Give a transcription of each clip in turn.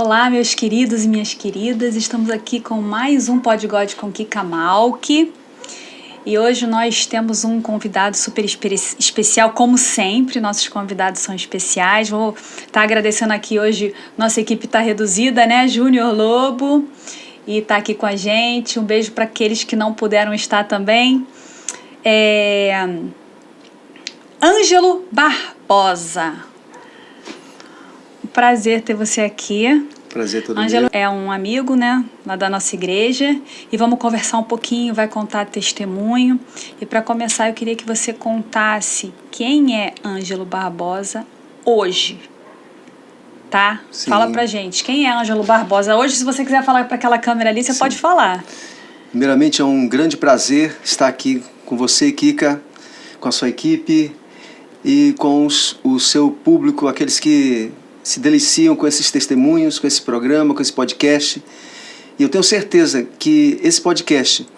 Olá, meus queridos e minhas queridas, estamos aqui com mais um Pod God com Kika Malki e hoje nós temos um convidado super especial, como sempre, nossos convidados são especiais. Vou estar agradecendo aqui hoje, nossa equipe está reduzida, né? Júnior Lobo, e está aqui com a gente. Um beijo para aqueles que não puderam estar também. Ângelo Barbosa. Prazer ter você aqui. Prazer todo Ângelo é um amigo, né, lá da nossa igreja, e vamos conversar um pouquinho, vai contar testemunho. E para começar, eu queria que você contasse quem é Ângelo Barbosa hoje, tá? Sim. Fala pra gente, quem é Ângelo Barbosa hoje? Se você quiser falar para aquela câmera ali, você pode falar. Primeiramente, é um grande prazer estar aqui com você, Kika, com a sua equipe e com o seu público, aqueles que se deliciam com esses testemunhos, com esse programa, com esse podcast. E eu tenho certeza que esse podcast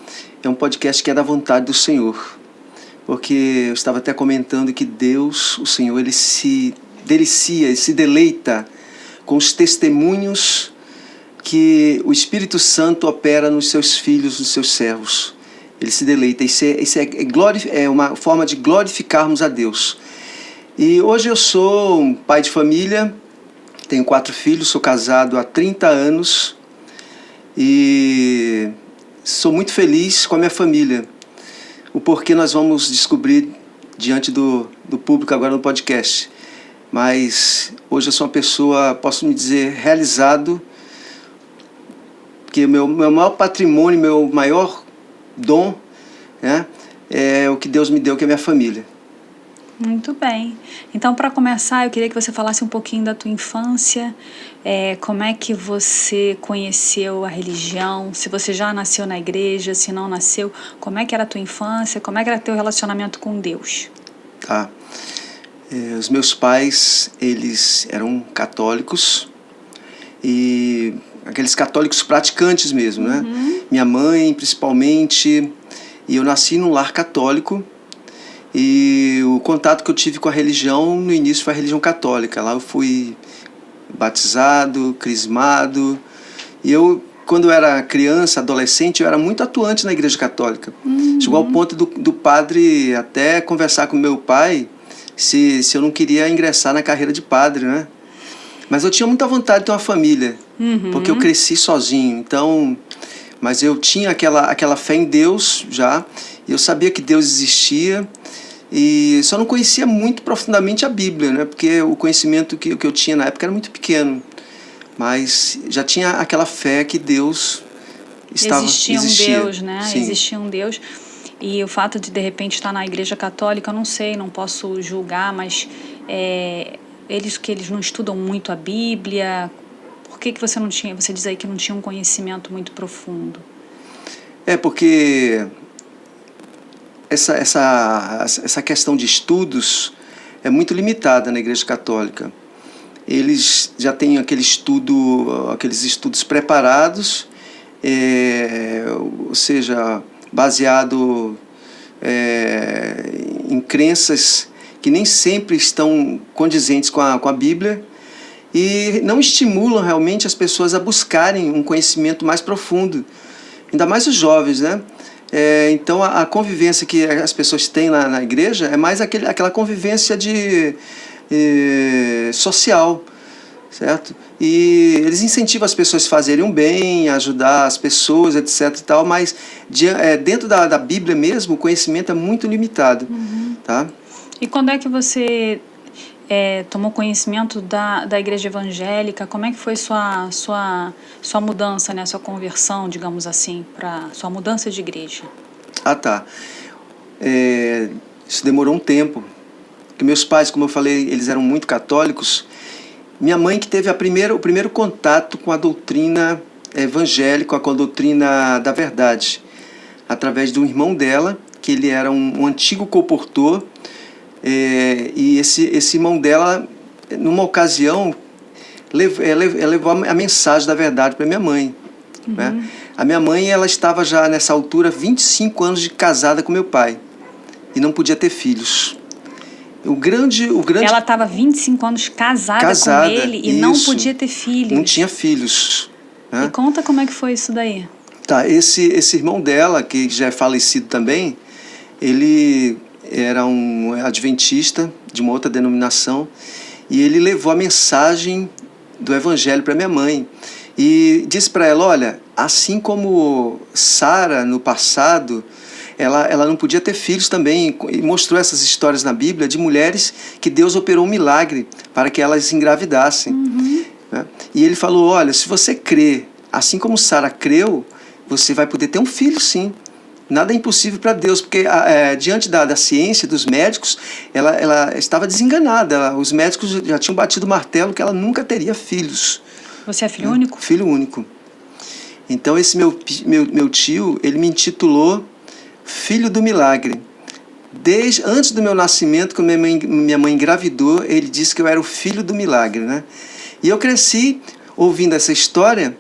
é um podcast que é da vontade do Senhor. Porque eu estava até comentando que Deus, o Senhor, Ele se delicia, Ele se deleita com os testemunhos que o Espírito Santo opera nos seus filhos, nos seus servos. Ele se deleita. Isso é uma forma de glorificarmos a Deus. E hoje eu sou um pai de família, tenho 4 filhos, sou casado há 30 anos e sou muito feliz com a minha família. O porquê nós vamos descobrir diante do público agora no podcast. Mas hoje eu sou uma pessoa, posso me dizer, realizado, porque meu maior patrimônio, meu maior dom, né, é o que Deus me deu, que é a minha família. Muito bem. Então, para começar, eu queria que você falasse um pouquinho da tua infância, como é que você conheceu a religião, se você já nasceu na igreja, se não nasceu, como é que era a tua infância, como é que era teu relacionamento com Deus? Tá. Os meus pais, eles eram católicos, e aqueles católicos praticantes mesmo, né? Minha mãe, principalmente, e eu nasci num lar católico. E o contato que eu tive com a religião, no início, foi a religião católica. Lá eu fui batizado, crismado. E eu, quando eu era criança, adolescente, eu era muito atuante na igreja católica. Chegou ao ponto do padre até conversar com meu pai se eu não queria ingressar na carreira de padre, né? Mas eu tinha muita vontade de ter uma família, porque eu cresci sozinho. Então, mas eu tinha aquela fé em Deus já, e eu sabia que Deus existia. E só não conhecia muito profundamente a Bíblia, né? Porque o conhecimento que eu tinha na época era muito pequeno. Mas já tinha aquela fé que Deus existia. Deus, né? Sim. Existia um Deus. E o fato de repente, estar na igreja católica, eu não sei, não posso julgar, mas eles não estudam muito a Bíblia. Por que você não tinha? Você diz aí que não tinha um conhecimento muito profundo. Porque essa questão de estudos é muito limitada na Igreja Católica. Eles já têm aqueles estudos preparados, ou seja, baseado em crenças que nem sempre estão condizentes com a Bíblia, e não estimulam realmente as pessoas a buscarem um conhecimento mais profundo, ainda mais os jovens, né? Então a convivência que as pessoas têm lá na igreja é mais aquela convivência social, certo? E eles incentivam as pessoas a fazerem um bem, ajudar as pessoas, etc. e tal, mas dentro da Bíblia mesmo o conhecimento é muito limitado. Tá? E quando é que você tomou conhecimento da igreja evangélica? Como é que foi sua mudança, né? Sua conversão, digamos assim, para sua mudança de igreja? Tá. Isso demorou um tempo. Porque meus pais, como eu falei, eles eram muito católicos. Minha mãe que teve o primeiro contato com a doutrina evangélica, com a doutrina da verdade, através de um irmão dela, que ele era um antigo colportor. E esse irmão dela, numa ocasião, levou a mensagem da verdade para minha mãe. Né? A minha mãe, ela estava já nessa altura 25 anos de casada com meu pai e não podia ter filhos. Ela estava 25 anos casada com ele e não podia ter filhos. Não tinha filhos. Né? E conta como é que foi isso daí. Tá, esse irmão dela, que já é falecido também, ele era um adventista de uma outra denominação e ele levou a mensagem do evangelho para minha mãe e disse para ela, olha, assim como Sara no passado, ela não podia ter filhos também, e mostrou essas histórias na Bíblia de mulheres que Deus operou um milagre para que elas engravidassem. Né? E ele falou, olha, se você crê, assim como Sara creu, você vai poder ter um filho, sim. Nada é impossível para Deus, porque diante da ciência, dos médicos, ela estava desenganada. Os médicos já tinham batido o martelo que ela nunca teria filhos. Você é filho único? Filho único. Então esse meu tio, ele me intitulou Filho do Milagre. Antes do meu nascimento, quando minha mãe engravidou, ele disse que eu era o filho do milagre. Né? E eu cresci ouvindo essa história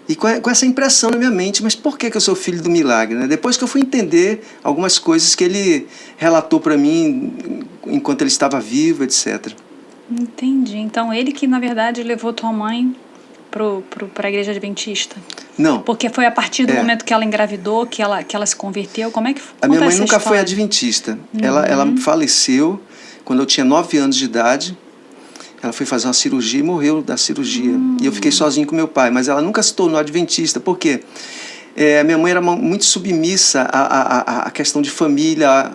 e com essa impressão na minha mente, mas por que eu sou filho do milagre? Né? Depois que eu fui entender algumas coisas que ele relatou para mim enquanto ele estava vivo, etc. Entendi. Então ele que, na verdade, levou tua mãe para a igreja adventista? Não. Porque foi a partir do momento que ela engravidou, que ela se converteu? Como é que a minha mãe nunca foi adventista. Ela faleceu quando eu tinha 9 anos de idade. Ela foi fazer uma cirurgia e morreu da cirurgia. E eu fiquei sozinho com meu pai. Mas ela nunca se tornou adventista. Por quê? Minha mãe era muito submissa à questão de família.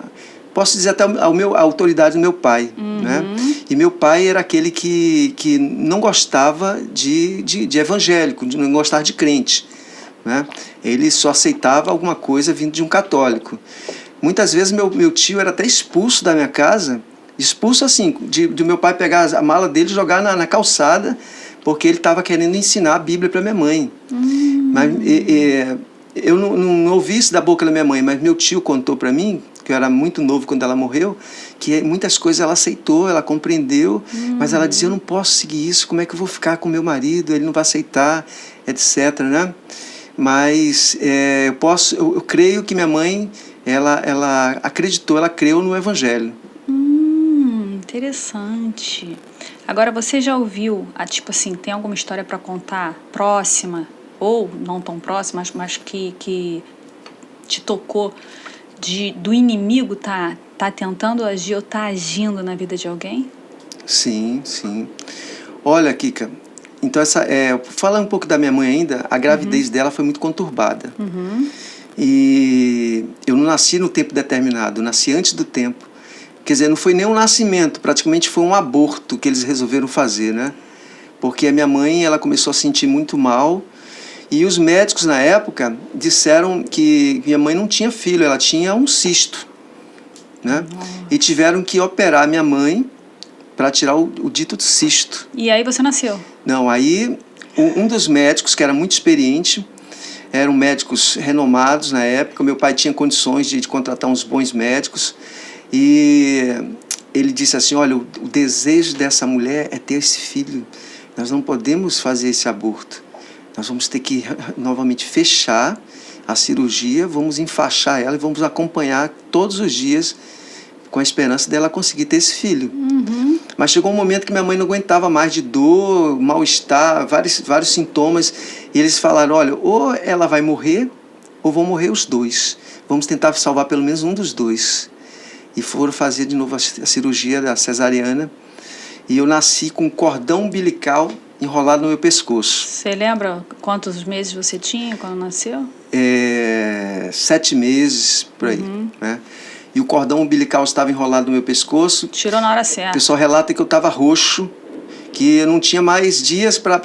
Posso dizer até a autoridade do meu pai. Né? E meu pai era aquele que não gostava de evangélico, não gostava de crente. Né? Ele só aceitava alguma coisa vindo de um católico. Muitas vezes meu tio era até expulso da minha casa. Expulso assim, de meu pai pegar a mala dele e jogar na calçada, porque ele estava querendo ensinar a Bíblia para minha mãe. Mas eu não ouvi isso da boca da minha mãe, mas meu tio contou para mim, que eu era muito novo quando ela morreu, que muitas coisas ela aceitou, ela compreendeu, mas ela dizia, eu não posso seguir isso, como é que eu vou ficar com meu marido, ele não vai aceitar, etc. Né? Mas eu creio que minha mãe, ela acreditou, ela creu no Evangelho. Interessante. Agora, você já ouviu, tipo assim, tem alguma história para contar próxima, ou não tão próxima, mas que te tocou, do inimigo tá tentando agir ou tá agindo na vida de alguém? Sim, sim. Olha, Kika, então falar um pouco da minha mãe ainda, a gravidez dela foi muito conturbada. E eu não nasci no tempo determinado, eu nasci antes do tempo. Quer dizer, não foi nem um nascimento, praticamente foi um aborto que eles resolveram fazer, né? Porque a minha mãe, ela começou a sentir muito mal e os médicos na época disseram que minha mãe não tinha filho, ela tinha um cisto, né? E tiveram que operar minha mãe para tirar o dito cisto. E aí você nasceu? Não, aí um dos médicos, que era muito experiente, eram médicos renomados na época, meu pai tinha condições de contratar uns bons médicos, e ele disse assim, olha, o desejo dessa mulher é ter esse filho, nós não podemos fazer esse aborto, nós vamos ter que novamente fechar a cirurgia, vamos enfaixar ela e vamos acompanhar todos os dias com a esperança dela conseguir ter esse filho. Mas chegou um momento que minha mãe não aguentava mais de dor, mal-estar, vários sintomas, e eles falaram, olha, ou ela vai morrer, ou vão morrer os dois, vamos tentar salvar pelo menos um dos dois. E foram fazer de novo a cirurgia da cesariana, e eu nasci com um cordão umbilical enrolado no meu pescoço. Você lembra quantos meses você tinha quando nasceu? 7 meses, por aí. Né? E o cordão umbilical estava enrolado no meu pescoço. Tirou na hora certa. O pessoal relata que eu estava roxo, que eu não tinha mais dias para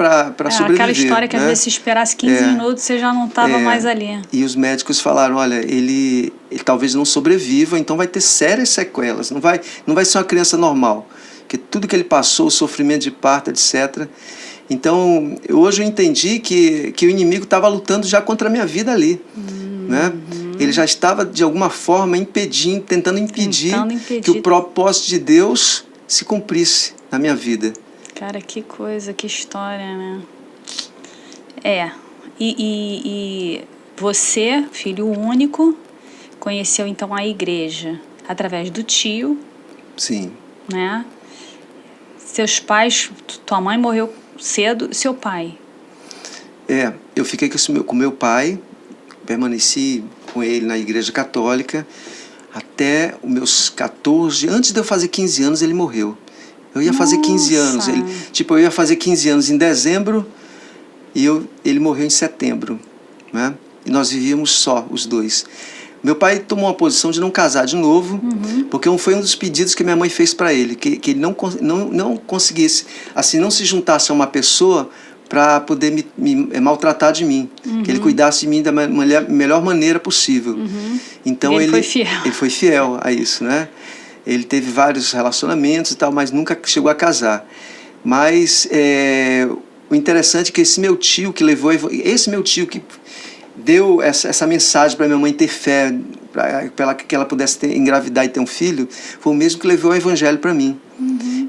sobreviver. Aquela história que né? às vezes se esperasse 15 minutos, você já não estava mais ali. E os médicos falaram, olha, ele talvez não sobreviva, então vai ter sérias sequelas, não vai ser uma criança normal, porque tudo que ele passou, o sofrimento de parto, etc. Então, hoje eu entendi que o inimigo estava lutando já contra a minha vida ali. Né? Ele já estava, de alguma forma, tentando impedir que o propósito de Deus se cumprisse na minha vida. Cara, que coisa, que história, né? E você, filho único, conheceu então a igreja através do tio. Sim. né? Seus pais, tua mãe morreu cedo, seu pai? Eu fiquei com meu pai, permaneci com ele na igreja católica até os meus 14, antes de eu fazer 15 anos ele morreu. Eu ia fazer 15 anos, eu ia fazer 15 anos em dezembro e ele morreu em setembro, né? E nós vivíamos só, os dois. Meu pai tomou uma posição de não casar de novo, porque foi um dos pedidos que minha mãe fez para ele, que ele não conseguisse, assim, não se juntasse a uma pessoa para poder me maltratar de mim, que ele cuidasse de mim da melhor maneira possível. Então ele foi fiel. Ele foi fiel a isso, né? Ele teve vários relacionamentos e tal, mas nunca chegou a casar. Mas o interessante é que esse meu tio que deu essa mensagem para minha mãe ter fé, para que ela pudesse engravidar e ter um filho, foi o mesmo que levou o evangelho para mim.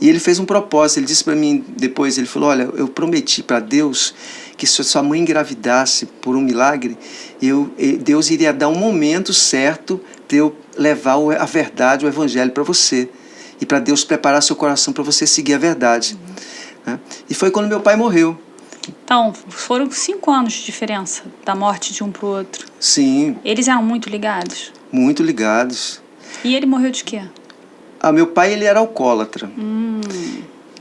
E ele fez um propósito, ele disse para mim depois, ele falou, olha, eu prometi para Deus que se sua mãe engravidasse por um milagre, Deus iria dar um momento certo de eu levar a verdade, o evangelho para você, e para Deus preparar seu coração para você seguir a verdade. E foi quando meu pai morreu. Então, foram 5 anos de diferença da morte de um para o outro. Sim. Eles eram muito ligados? Muito ligados. E ele morreu de quê? Meu pai, ele era alcoólatra.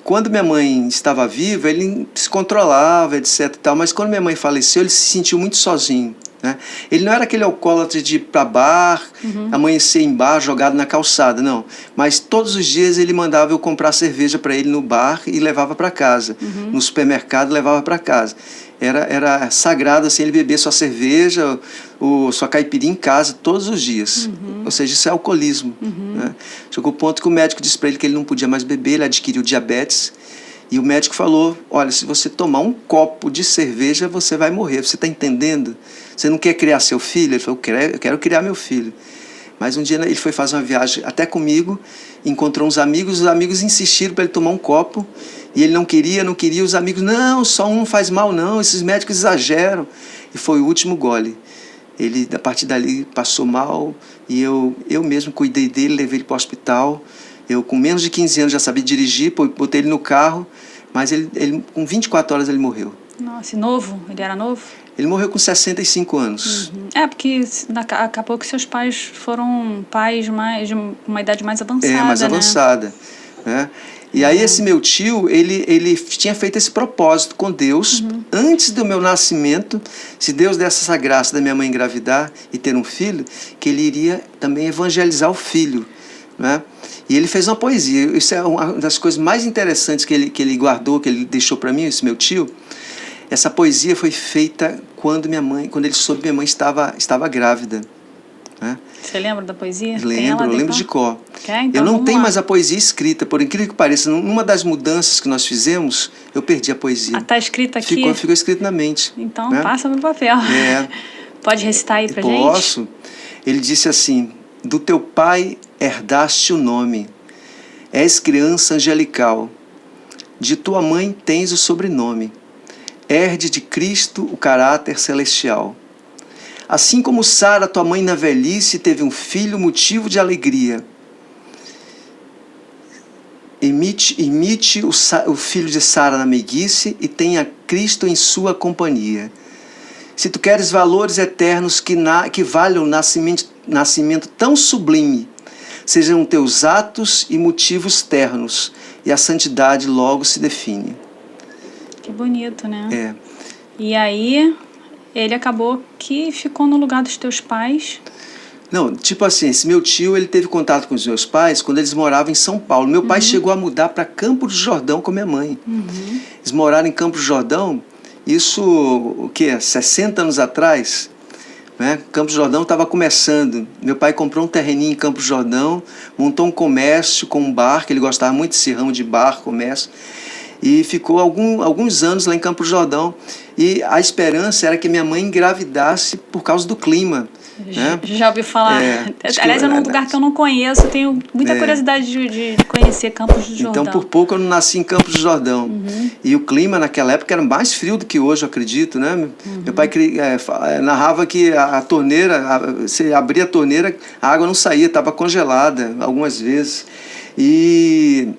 Quando minha mãe estava viva, ele se controlava, etc. e tal, mas quando minha mãe faleceu, ele se sentiu muito sozinho, né? Ele não era aquele alcoólatra de ir para bar, amanhecer em bar, jogado na calçada, não. Mas todos os dias ele mandava eu comprar cerveja para ele no bar e levava para casa. No supermercado, levava para casa. Era sagrado assim, ele beber sua cerveja, sua caipirinha em casa todos os dias. Ou seja, isso é alcoolismo. Né? Chegou o ponto que o médico disse para ele que ele não podia mais beber, ele adquiriu diabetes. E o médico falou, olha, se você tomar um copo de cerveja, você vai morrer. Você está entendendo? Você não quer criar seu filho? Ele falou, eu quero criar meu filho. Mas um dia ele foi fazer uma viagem até comigo, encontrou uns amigos, os amigos insistiram para ele tomar um copo, e ele não queria, os amigos, não, só um não faz mal não, esses médicos exageram. E foi o último gole. Ele, a partir dali, passou mal, e eu mesmo cuidei dele, levei ele para o hospital. Eu, com menos de 15 anos, já sabia dirigir, botei ele no carro, mas ele com 24 horas ele morreu. Nossa, e novo? Ele era novo? Ele morreu com 65 anos. Porque acabou que seus pais foram pais de uma idade mais avançada, mais avançada. Né? E aí esse meu tio, ele tinha feito esse propósito com Deus, antes do meu nascimento, se Deus desse essa graça da minha mãe engravidar e ter um filho, que ele iria também evangelizar o filho. Né? E ele fez uma poesia. Isso é uma das coisas mais interessantes que ele guardou, que ele deixou para mim, esse meu tio. Essa poesia foi feita quando ele soube que minha mãe estava grávida. Né? Você lembra da poesia? Lembro de cor. Então eu não tenho mais a poesia escrita, por incrível que pareça. Numa das mudanças que nós fizemos, eu perdi a poesia. Está escrita aqui? Ficou escrito na mente. Então passa no papel. Pode recitar aí pra gente? Posso. Ele disse assim, do teu pai herdaste o nome, és criança angelical, de tua mãe tens o sobrenome, herde de Cristo o caráter celestial. Assim como Sara, tua mãe na velhice, teve um filho motivo de alegria, imite o filho de Sara na meiguice e tenha Cristo em sua companhia. Se tu queres valores eternos que valham nascimento tão sublime, sejam teus atos e motivos ternos, e a santidade logo se define. Que bonito, né? E aí, ele acabou que ficou no lugar dos teus pais. Não, tipo assim, esse meu tio, ele teve contato com os meus pais quando eles moravam em São Paulo. Meu pai chegou a mudar para Campos do Jordão com minha mãe. Eles moraram em Campos do Jordão, isso, 60 anos atrás, né? Campos do Jordão estava começando. Meu pai comprou um terreninho em Campos do Jordão, montou um comércio com um bar, que ele gostava muito desse ramo de bar, comércio, e ficou alguns anos lá em Campos do Jordão. E a esperança era que minha mãe engravidasse por causa do clima. Né? Já ouvi falar. Aliás, é um lugar que eu não conheço, eu tenho muita curiosidade de conhecer Campos do Jordão. Então, por pouco eu não nasci em Campos do Jordão. E o clima naquela época era mais frio do que hoje, eu acredito. Né? Meu pai narrava que a torneira, você abria a torneira, a água não saía, estava congelada algumas vezes. E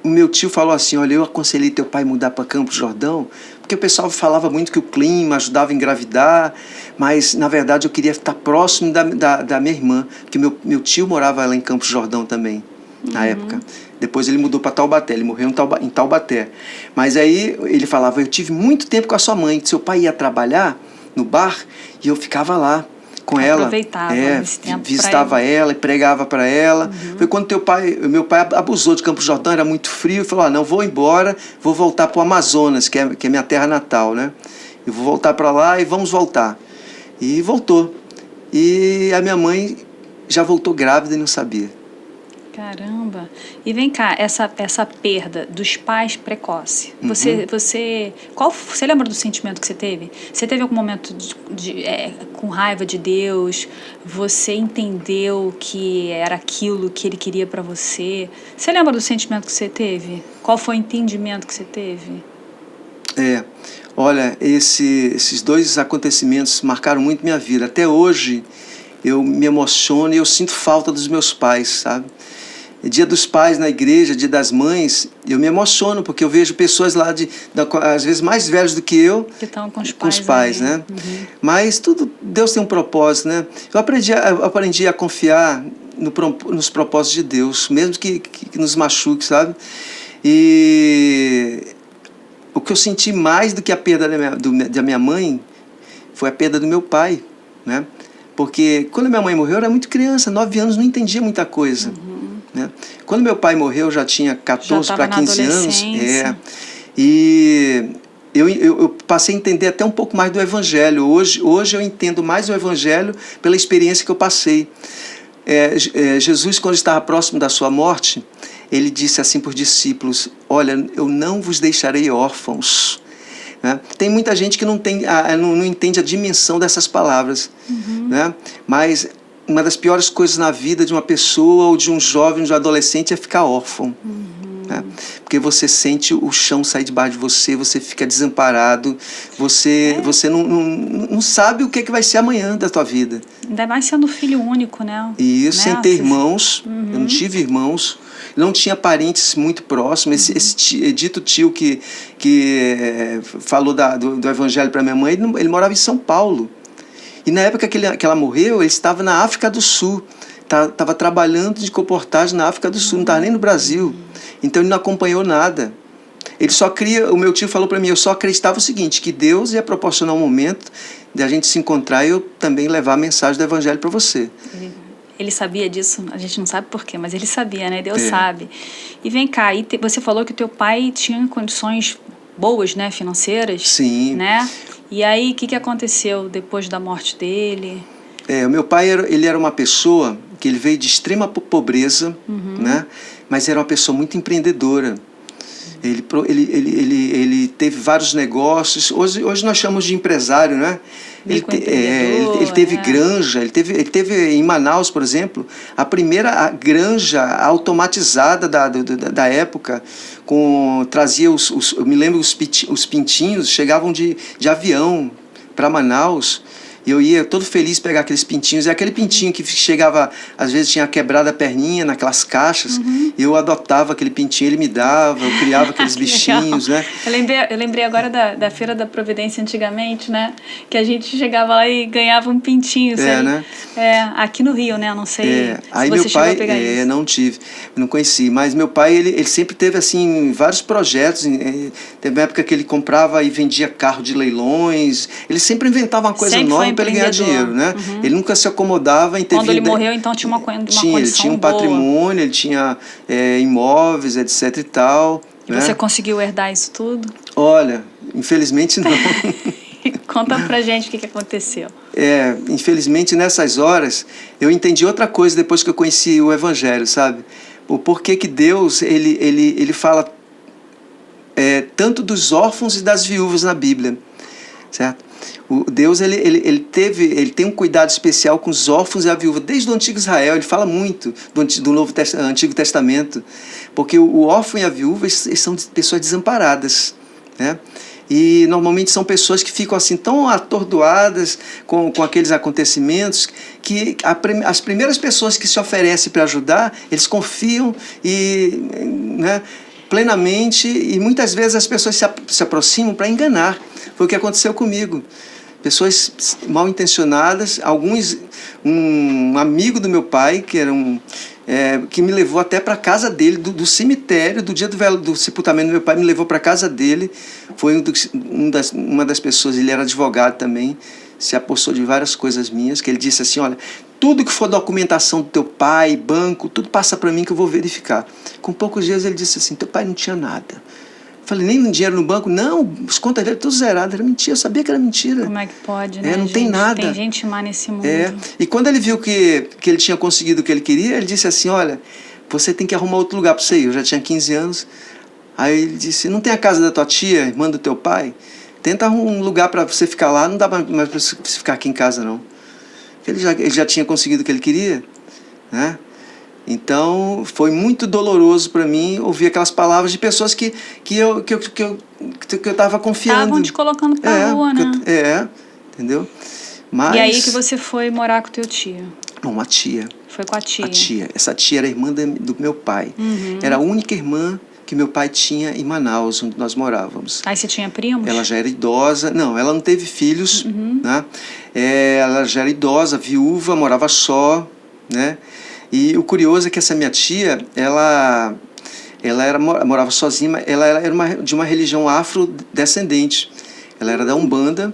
o meu tio falou assim, olha, eu aconselhei teu pai mudar para Campos do Jordão, porque o pessoal falava muito que o clima ajudava a engravidar, mas na verdade eu queria estar próximo da minha irmã, porque meu tio morava lá em Campos do Jordão também, na época. Depois ele mudou para Taubaté, ele morreu em Taubaté. Mas aí ele falava, eu tive muito tempo com a sua mãe, seu pai ia trabalhar no bar e eu ficava lá com ela. Aproveitava esse tempo, visitava ela e pregava para ela. Foi quando meu pai abusou de Campos do Jordão, era muito frio, e falou, não, vou embora, vou voltar para o Amazonas, que é minha terra natal, né? Eu vou voltar para lá e vamos voltar. E voltou. E a minha mãe já voltou grávida e não sabia. Caramba! E vem cá, essa perda dos pais precoce, você lembra do sentimento que você teve? Você teve algum momento com raiva de Deus? Você entendeu que era aquilo que Ele queria para você? Você lembra do sentimento que você teve? Qual foi o entendimento que você teve? Olha, esses dois acontecimentos marcaram muito minha vida. Até hoje eu me emociono e eu sinto falta dos meus pais, sabe? Dia dos pais na igreja, dia das mães, eu me emociono, porque eu vejo pessoas lá, às vezes mais velhos do que eu, que estão com os pais, né? Mas Deus tem um propósito, né? Eu aprendi a confiar nos propósitos de Deus, mesmo que nos machuque, sabe? E o que eu senti mais do que a perda da minha mãe foi a perda do meu pai, né? Porque quando minha mãe morreu, eu era muito criança, 9 anos, não entendia muita coisa. Né? Quando meu pai morreu, eu já tinha 14 para 15 anos. E eu passei a entender até um pouco mais do Evangelho. Hoje eu entendo mais o Evangelho pela experiência que eu passei. Jesus, quando estava próximo da sua morte, ele disse assim para os discípulos, olha, eu não vos deixarei órfãos. Né? Tem muita gente que não entende a dimensão dessas palavras. Né? Mas uma das piores coisas na vida de uma pessoa ou de um jovem, de um adolescente é ficar órfão. Né? Porque você sente o chão sair debaixo de você, você fica desamparado, você não sabe o que vai ser amanhã da tua vida. Ainda mais sendo filho único, né? E isso, sem ter irmãos, eu não tive irmãos, não tinha parentes muito próximos. Esse dito tio que falou do Evangelho para minha mãe, ele morava em São Paulo. E na época que ela morreu, ele estava na África do Sul. Estava trabalhando de comportagem na África do Sul, não estava nem no Brasil. Então ele não acompanhou nada. O meu tio falou para mim, eu só acreditava o seguinte, que Deus ia proporcionar um momento de a gente se encontrar e eu também levar a mensagem do Evangelho para você. Ele sabia disso? A gente não sabe por quê, mas ele sabia, né? Deus sabe. E vem cá, você falou que o teu pai tinha condições boas, né? Financeiras. Sim. Né? E aí, o que aconteceu depois da morte dele? O meu pai ele era uma pessoa que ele veio de extrema pobreza, né? Mas era uma pessoa muito empreendedora. Ele teve vários negócios. Hoje nós chamamos de empresário, né? Ele teve granja, ele teve em Manaus, por exemplo, a primeira granja automatizada da época, trazia eu me lembro, os pintinhos chegavam de avião para Manaus. E eu ia todo feliz pegar aqueles pintinhos. E aquele pintinho que chegava, às vezes tinha quebrado a perninha naquelas caixas. Eu adotava aquele pintinho, ele me dava, eu criava aqueles bichinhos, né? Eu lembrei agora da Feira da Providência antigamente, né? Que a gente chegava lá e ganhava um pintinho. Né? Aqui no Rio, né? Não sei Aí se você chegou a meu pai, pegar isso. Não tive, não conheci. Mas meu pai, ele sempre teve, assim, vários projetos. Teve uma época que ele comprava e vendia carro de leilões. Ele sempre inventava uma coisa nova para ele ganhar dinheiro, né? Ele nunca se acomodava em ter Quando ele morreu, então tinha uma condição ele tinha um boa. patrimônio, ele tinha imóveis, etc e tal. E você conseguiu herdar isso tudo? Olha, infelizmente não. Conta pra gente o que aconteceu. Infelizmente nessas horas eu entendi outra coisa depois que eu conheci o Evangelho, sabe? O porquê que Deus ele fala tanto dos órfãos e das viúvas na Bíblia, certo? Deus ele tem um cuidado especial com os órfãos e a viúva. Desde o Antigo Israel, ele fala muito do Antigo Testamento, porque o órfão e a viúva são pessoas desamparadas, né? E normalmente são pessoas que ficam assim tão atordoadas com aqueles acontecimentos que as primeiras pessoas que se oferecem para ajudar, eles confiam e, né, plenamente, e muitas vezes as pessoas se aproximam para enganar. Foi o que aconteceu comigo. Pessoas mal intencionadas, um amigo do meu pai, que era que me levou até para a casa dele, do cemitério, do dia do sepultamento do meu pai, me levou para a casa dele. Foi uma das pessoas, ele era advogado também, se apossou de várias coisas minhas, que ele disse assim, olha, tudo que for documentação do teu pai, banco, tudo passa para mim que eu vou verificar. Com poucos dias ele disse assim, teu pai não tinha nada. Falei, nem dinheiro no banco? Não, as contas dele tudo zeradas, era mentira, eu sabia que era mentira. Como é que pode, né, não gente? Tem nada. Tem gente má nesse mundo. E quando ele viu que ele tinha conseguido o que ele queria, ele disse assim, olha, você tem que arrumar outro lugar para você ir. Eu já tinha 15 anos. Aí ele disse, não tem a casa da tua tia, irmã do teu pai? Tenta arrumar um lugar para você ficar lá, não dá mais para você ficar aqui em casa, não. Ele já tinha conseguido o que ele queria, né? Então, foi muito doloroso para mim ouvir aquelas palavras de pessoas que eu estava confiando. Estavam te colocando para a rua, né? Entendeu? Mas, e aí que você foi morar com teu tio? Não, uma tia. Foi com a tia? A tia. Essa tia era irmã do meu pai. Uhum. Era a única irmã que meu pai tinha em Manaus, onde nós morávamos. Aí você tinha primos? Ela já era idosa. Não, ela não teve filhos, né? Ela já era idosa, viúva, morava só, né? E o curioso é que essa minha tia, ela morava sozinha, ela era de uma religião afrodescendente. Ela era da Umbanda,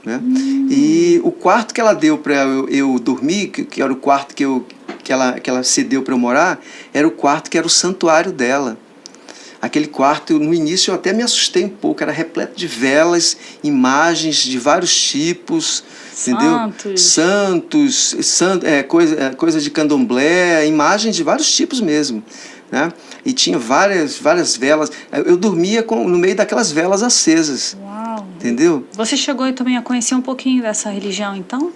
né? E o quarto que ela deu para eu dormir, que era o quarto que ela cedeu para eu morar, era o quarto que era o santuário dela. Aquele quarto, no início eu até me assustei um pouco, era repleto de velas, imagens de vários tipos, entendeu? Santos, coisa de candomblé, imagens de vários tipos mesmo, né? E tinha várias velas. Eu dormia no meio daquelas velas acesas. Uau! Entendeu? Você chegou também a conhecer um pouquinho dessa religião, então?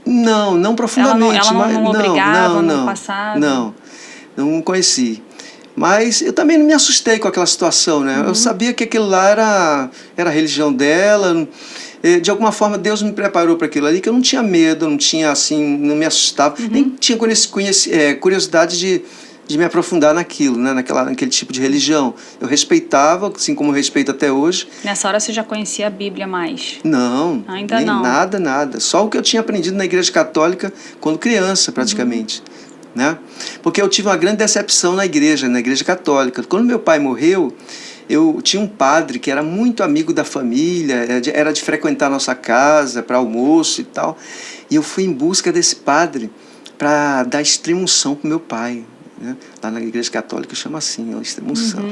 Não profundamente. Ela não obrigava, não passava? Não conheci. Mas eu também não me assustei com aquela situação, né? Eu sabia que aquilo lá era a religião dela. De alguma forma, Deus me preparou para aquilo ali, que eu não tinha medo, não me assustava. Nem tinha curiosidade de me aprofundar naquilo, né? Naquele tipo de religião. Eu respeitava, assim como eu respeito até hoje. Nessa hora você já conhecia a Bíblia mais? Não. Ainda não? Nada. Só o que eu tinha aprendido na Igreja Católica quando criança, praticamente. Né? Porque eu tive uma grande decepção na Igreja Católica. Quando meu pai morreu, eu tinha um padre que era muito amigo da família, era de frequentar a nossa casa para almoço e tal. E eu fui em busca desse padre para dar extrema-unção para o meu pai. Né? Lá na Igreja Católica chama assim, extrema-unção.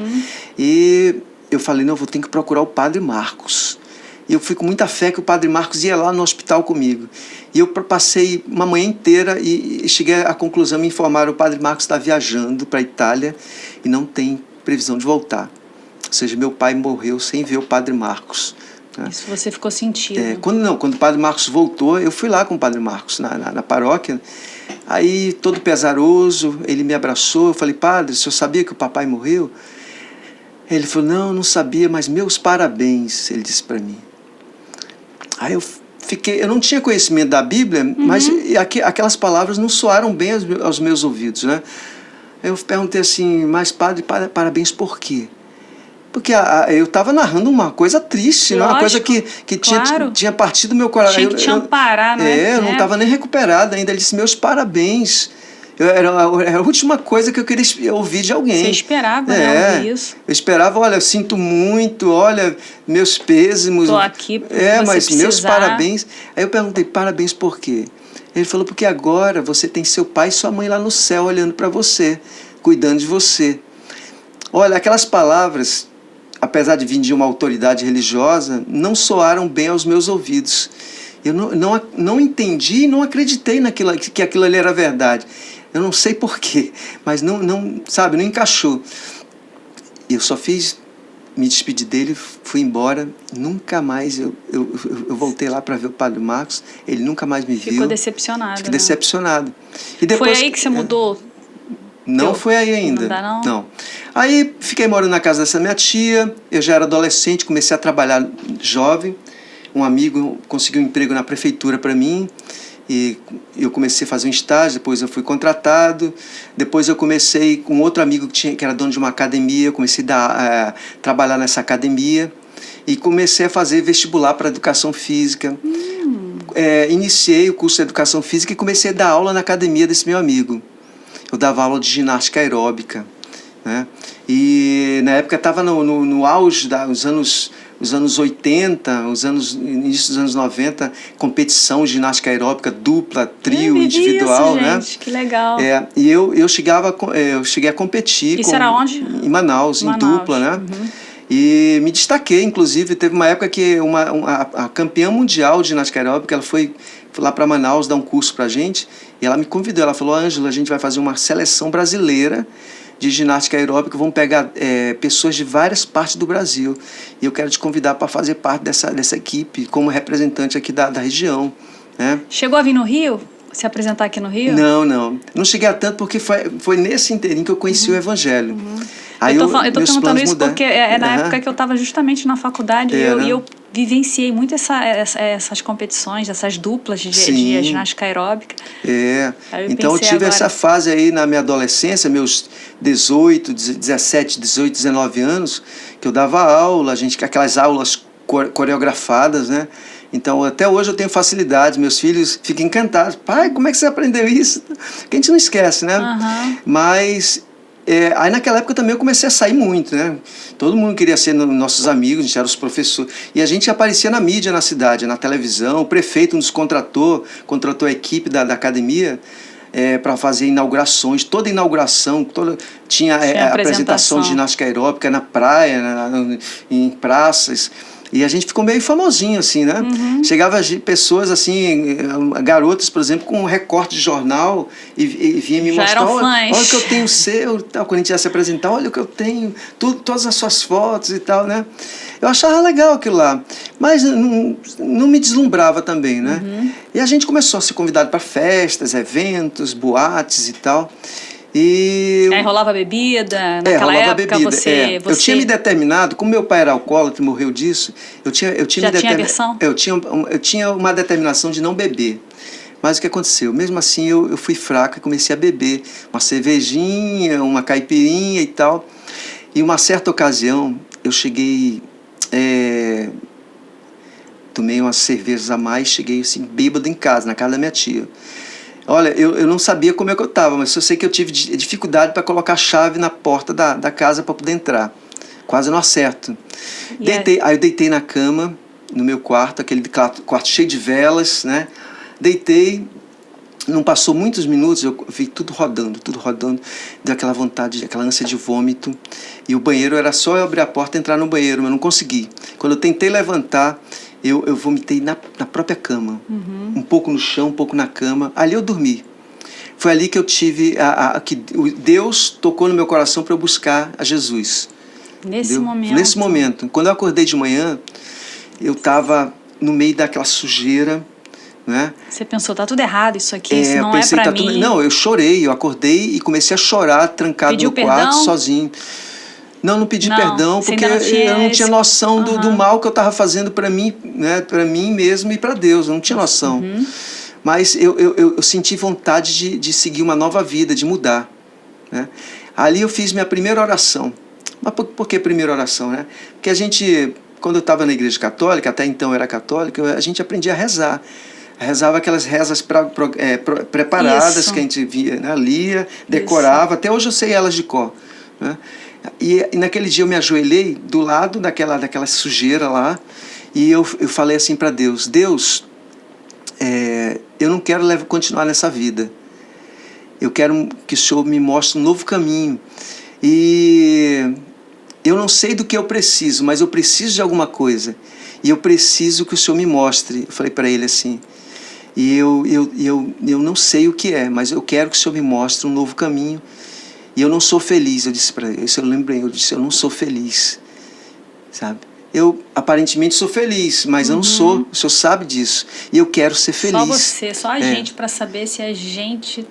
E eu falei, não, eu vou ter que procurar o padre Marcos. E eu fui com muita fé que o padre Marcos ia lá no hospital comigo. E eu passei uma manhã inteira e cheguei à conclusão, me informaram, o padre Marcos está viajando para a Itália e não tem previsão de voltar. Ou seja, meu pai morreu sem ver o padre Marcos. Né? Isso você ficou sentido. Quando o padre Marcos voltou, eu fui lá com o padre Marcos na paróquia. Aí, todo pesaroso, ele me abraçou. Eu falei, padre, o senhor sabia que o papai morreu? Ele falou, não sabia, mas meus parabéns, ele disse para mim. Aí eu não tinha conhecimento da Bíblia, mas aquelas palavras não soaram bem aos meus ouvidos, né? Eu perguntei assim, mas padre, parabéns por quê? Porque eu estava narrando uma coisa triste, né? Uma coisa que tinha partido do meu coração. Tinha que te amparar, né? Eu não estava nem recuperado ainda. Ele disse, meus parabéns. Era a última coisa que eu queria ouvir de alguém. Você esperava, né, ouvir isso? Eu esperava, olha, eu sinto muito, olha, meus pêsames. Estou aqui porque mas precisar. Meus parabéns. Aí eu perguntei, parabéns por quê? Ele falou, porque agora você tem seu pai e sua mãe lá no céu olhando para você, cuidando de você. Olha, aquelas palavras, apesar de vir de uma autoridade religiosa, não soaram bem aos meus ouvidos. Eu não entendi e não acreditei que aquilo ali era verdade. Eu não sei porquê, mas não encaixou. Eu só me despedi dele, fui embora, nunca mais, eu voltei lá para ver o padre Marcos, ele nunca mais me viu. Ficou decepcionado. Fiquei decepcionado. E depois, foi aí que você mudou Não foi aí ainda. Não dá, não? Não. Aí fiquei morando na casa dessa minha tia, eu já era adolescente, comecei a trabalhar jovem. Um amigo conseguiu um emprego na prefeitura para mim, e eu comecei a fazer um estágio, depois eu fui contratado, depois eu comecei com outro amigo que era dono de uma academia, eu comecei a trabalhar nessa academia e comecei a fazer vestibular para educação física. Iniciei o curso de educação física e comecei a dar aula na academia desse meu amigo. Eu dava aula de ginástica aeróbica, né? E na época estava no auge os anos 80, início dos anos 90, competição de ginástica aeróbica, dupla, trio, individual, isso, né? Gente, que legal. E eu cheguei a competir. Isso era onde? Em Manaus, em dupla, né? Uhum. E me destaquei, inclusive, teve uma época que a campeã mundial de ginástica aeróbica, ela foi lá para Manaus dar um curso para a gente, e ela me convidou, ela falou: Ângela, a gente vai fazer uma seleção brasileira de ginástica aeróbica, vão pegar pessoas de várias partes do Brasil, e eu quero te convidar para fazer parte dessa equipe, como representante aqui da região, né? Chegou a vir no Rio? Se apresentar aqui no Rio? Não cheguei a tanto, porque foi nesse inteirinho que eu conheci o Evangelho. Aí eu tô perguntando isso mudaram. porque é na época que eu estava justamente na faculdade, e eu vivenciei muito essas competições, essas duplas de ginástica aeróbica. Então eu tive essa fase aí na minha adolescência, meus 17, 18, 19 anos, que eu dava aula, aquelas aulas coreografadas, né? Então, até hoje eu tenho facilidade, meus filhos ficam encantados. Pai, como é que você aprendeu isso? Que a gente não esquece, né? Uhum. Mas, aí naquela época também eu comecei a sair muito, né? Todo mundo queria ser nossos amigos, a gente era os professores. E a gente aparecia na mídia na cidade, na televisão. O prefeito nos contratou a equipe da academia para fazer inaugurações. Toda inauguração, tinha apresentação de ginástica aeróbica na praia, em praças. E a gente ficou meio famosinho, assim, né? Uhum. Chegava pessoas, assim, garotas, por exemplo, com um recorte de jornal e vinha me mostrar: olha o que eu tenho seu, tal. Quando a gente ia se apresentar, olha o que eu tenho, todas as suas fotos e tal, né? Eu achava legal aquilo lá, mas não me deslumbrava também, né? Uhum. E a gente começou a ser convidado para festas, eventos, boates e tal. Aí rolava bebida, naquela época você... Eu tinha me determinado, como meu pai era alcoólatra e morreu disso, eu tinha aversão? Eu tinha uma determinação de não beber. Mas o que aconteceu? Mesmo assim eu fui fraco e comecei a beber uma cervejinha, uma caipirinha e tal. E uma certa ocasião eu cheguei... tomei umas cervejas a mais, cheguei assim bêbado em casa, na casa da minha tia. Olha, eu não sabia como é que eu estava, mas eu sei que eu tive dificuldade para colocar a chave na porta da casa para poder entrar. Quase não acerto. Aí eu deitei na cama, no meu quarto, aquele quarto cheio de velas, né? Deitei, não passou muitos minutos, eu vi tudo rodando, deu aquela vontade, aquela ânsia de vômito. E o banheiro era só eu abrir a porta e entrar no banheiro, mas eu não consegui. Quando eu tentei levantar, eu vomitei na própria cama. Uhum. Um pouco no chão, um pouco na cama. Ali eu dormi. Foi ali que eu tive... que Deus tocou no meu coração para eu buscar a Jesus. Nesse momento? Nesse momento. Quando eu acordei de manhã, eu estava no meio daquela sujeira, né? Você pensou: tá tudo errado isso aqui, isso não é para mim. Não, eu chorei. Eu acordei e comecei a chorar, trancado no quarto, sozinho. Não pedi perdão, porque eu não tinha noção do mal que eu estava fazendo para mim, né, para mim mesmo e para Deus, eu não tinha noção. Uhum. Mas eu senti vontade de seguir uma nova vida, de mudar, né? Ali eu fiz minha primeira oração. Mas por que primeira oração, né? Porque a gente, quando eu estava na igreja católica, até então eu era católica, a gente aprendia a rezar. Rezava aquelas rezas preparadas. Isso. Que a gente via, né, lia, decorava. Isso. Até hoje eu sei elas de cor, né? E naquele dia eu me ajoelhei do lado daquela sujeira lá, e eu falei assim para Deus: Deus, eu não quero continuar nessa vida. Eu quero que o Senhor me mostre um novo caminho. E eu não sei do que eu preciso, mas eu preciso de alguma coisa. E eu preciso que o Senhor me mostre. Eu falei para ele assim. E eu não sei o que é, mas eu quero que o Senhor me mostre um novo caminho. E eu não sou feliz, eu disse para ele. Isso eu lembrei, eu disse: eu não sou feliz, sabe? eu aparentemente sou feliz, mas eu não sou, o senhor sabe disso. E eu quero ser feliz. Só você, só a gente para saber se a gente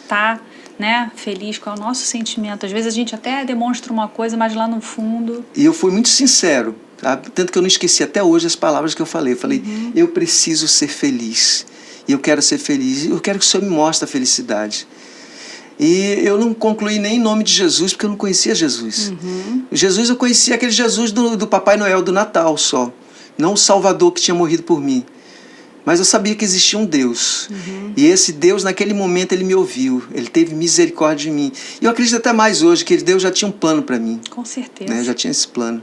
tá, né, feliz, qual é o nosso sentimento. Às vezes a gente até demonstra uma coisa, mas lá no fundo... E eu fui muito sincero, sabe? Tanto que eu não esqueci até hoje as palavras que eu falei. Eu falei, eu preciso ser feliz. E eu quero ser feliz. Eu quero que o senhor me mostre a felicidade. E eu não concluí nem em nome de Jesus, porque eu não conhecia Jesus. Jesus, eu conhecia aquele Jesus do Papai Noel, do Natal só. Não o Salvador que tinha morrido por mim. Mas eu sabia que existia um Deus. E esse Deus, naquele momento, ele me ouviu. Ele teve misericórdia de mim. E eu acredito até mais hoje que Deus já tinha um plano para mim. Com certeza. Né? Já tinha esse plano.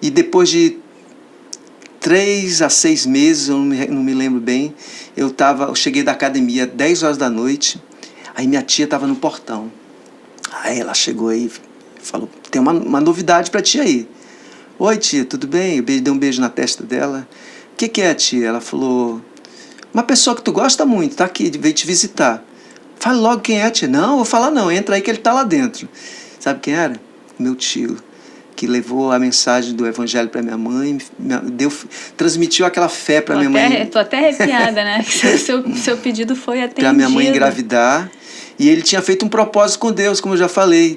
E depois de 3 a 6 meses, eu não me lembro bem, eu cheguei da academia 10 horas da noite. Aí minha tia estava no portão. Aí ela chegou aí e falou, tem uma novidade para ti aí. Oi, tia, tudo bem? Eu dei um beijo na testa dela. O que é, tia? Ela falou, uma pessoa que tu gosta muito, tá aqui, veio te visitar. Fala logo quem é, tia. Não, vou falar não, entra aí que ele tá lá dentro. Sabe quem era? Meu tio, que levou a mensagem do evangelho para minha mãe, transmitiu aquela fé para minha mãe. Tô até arrepiada, né? Seu pedido foi atendido. Para minha mãe engravidar. E ele tinha feito um propósito com Deus, como eu já falei,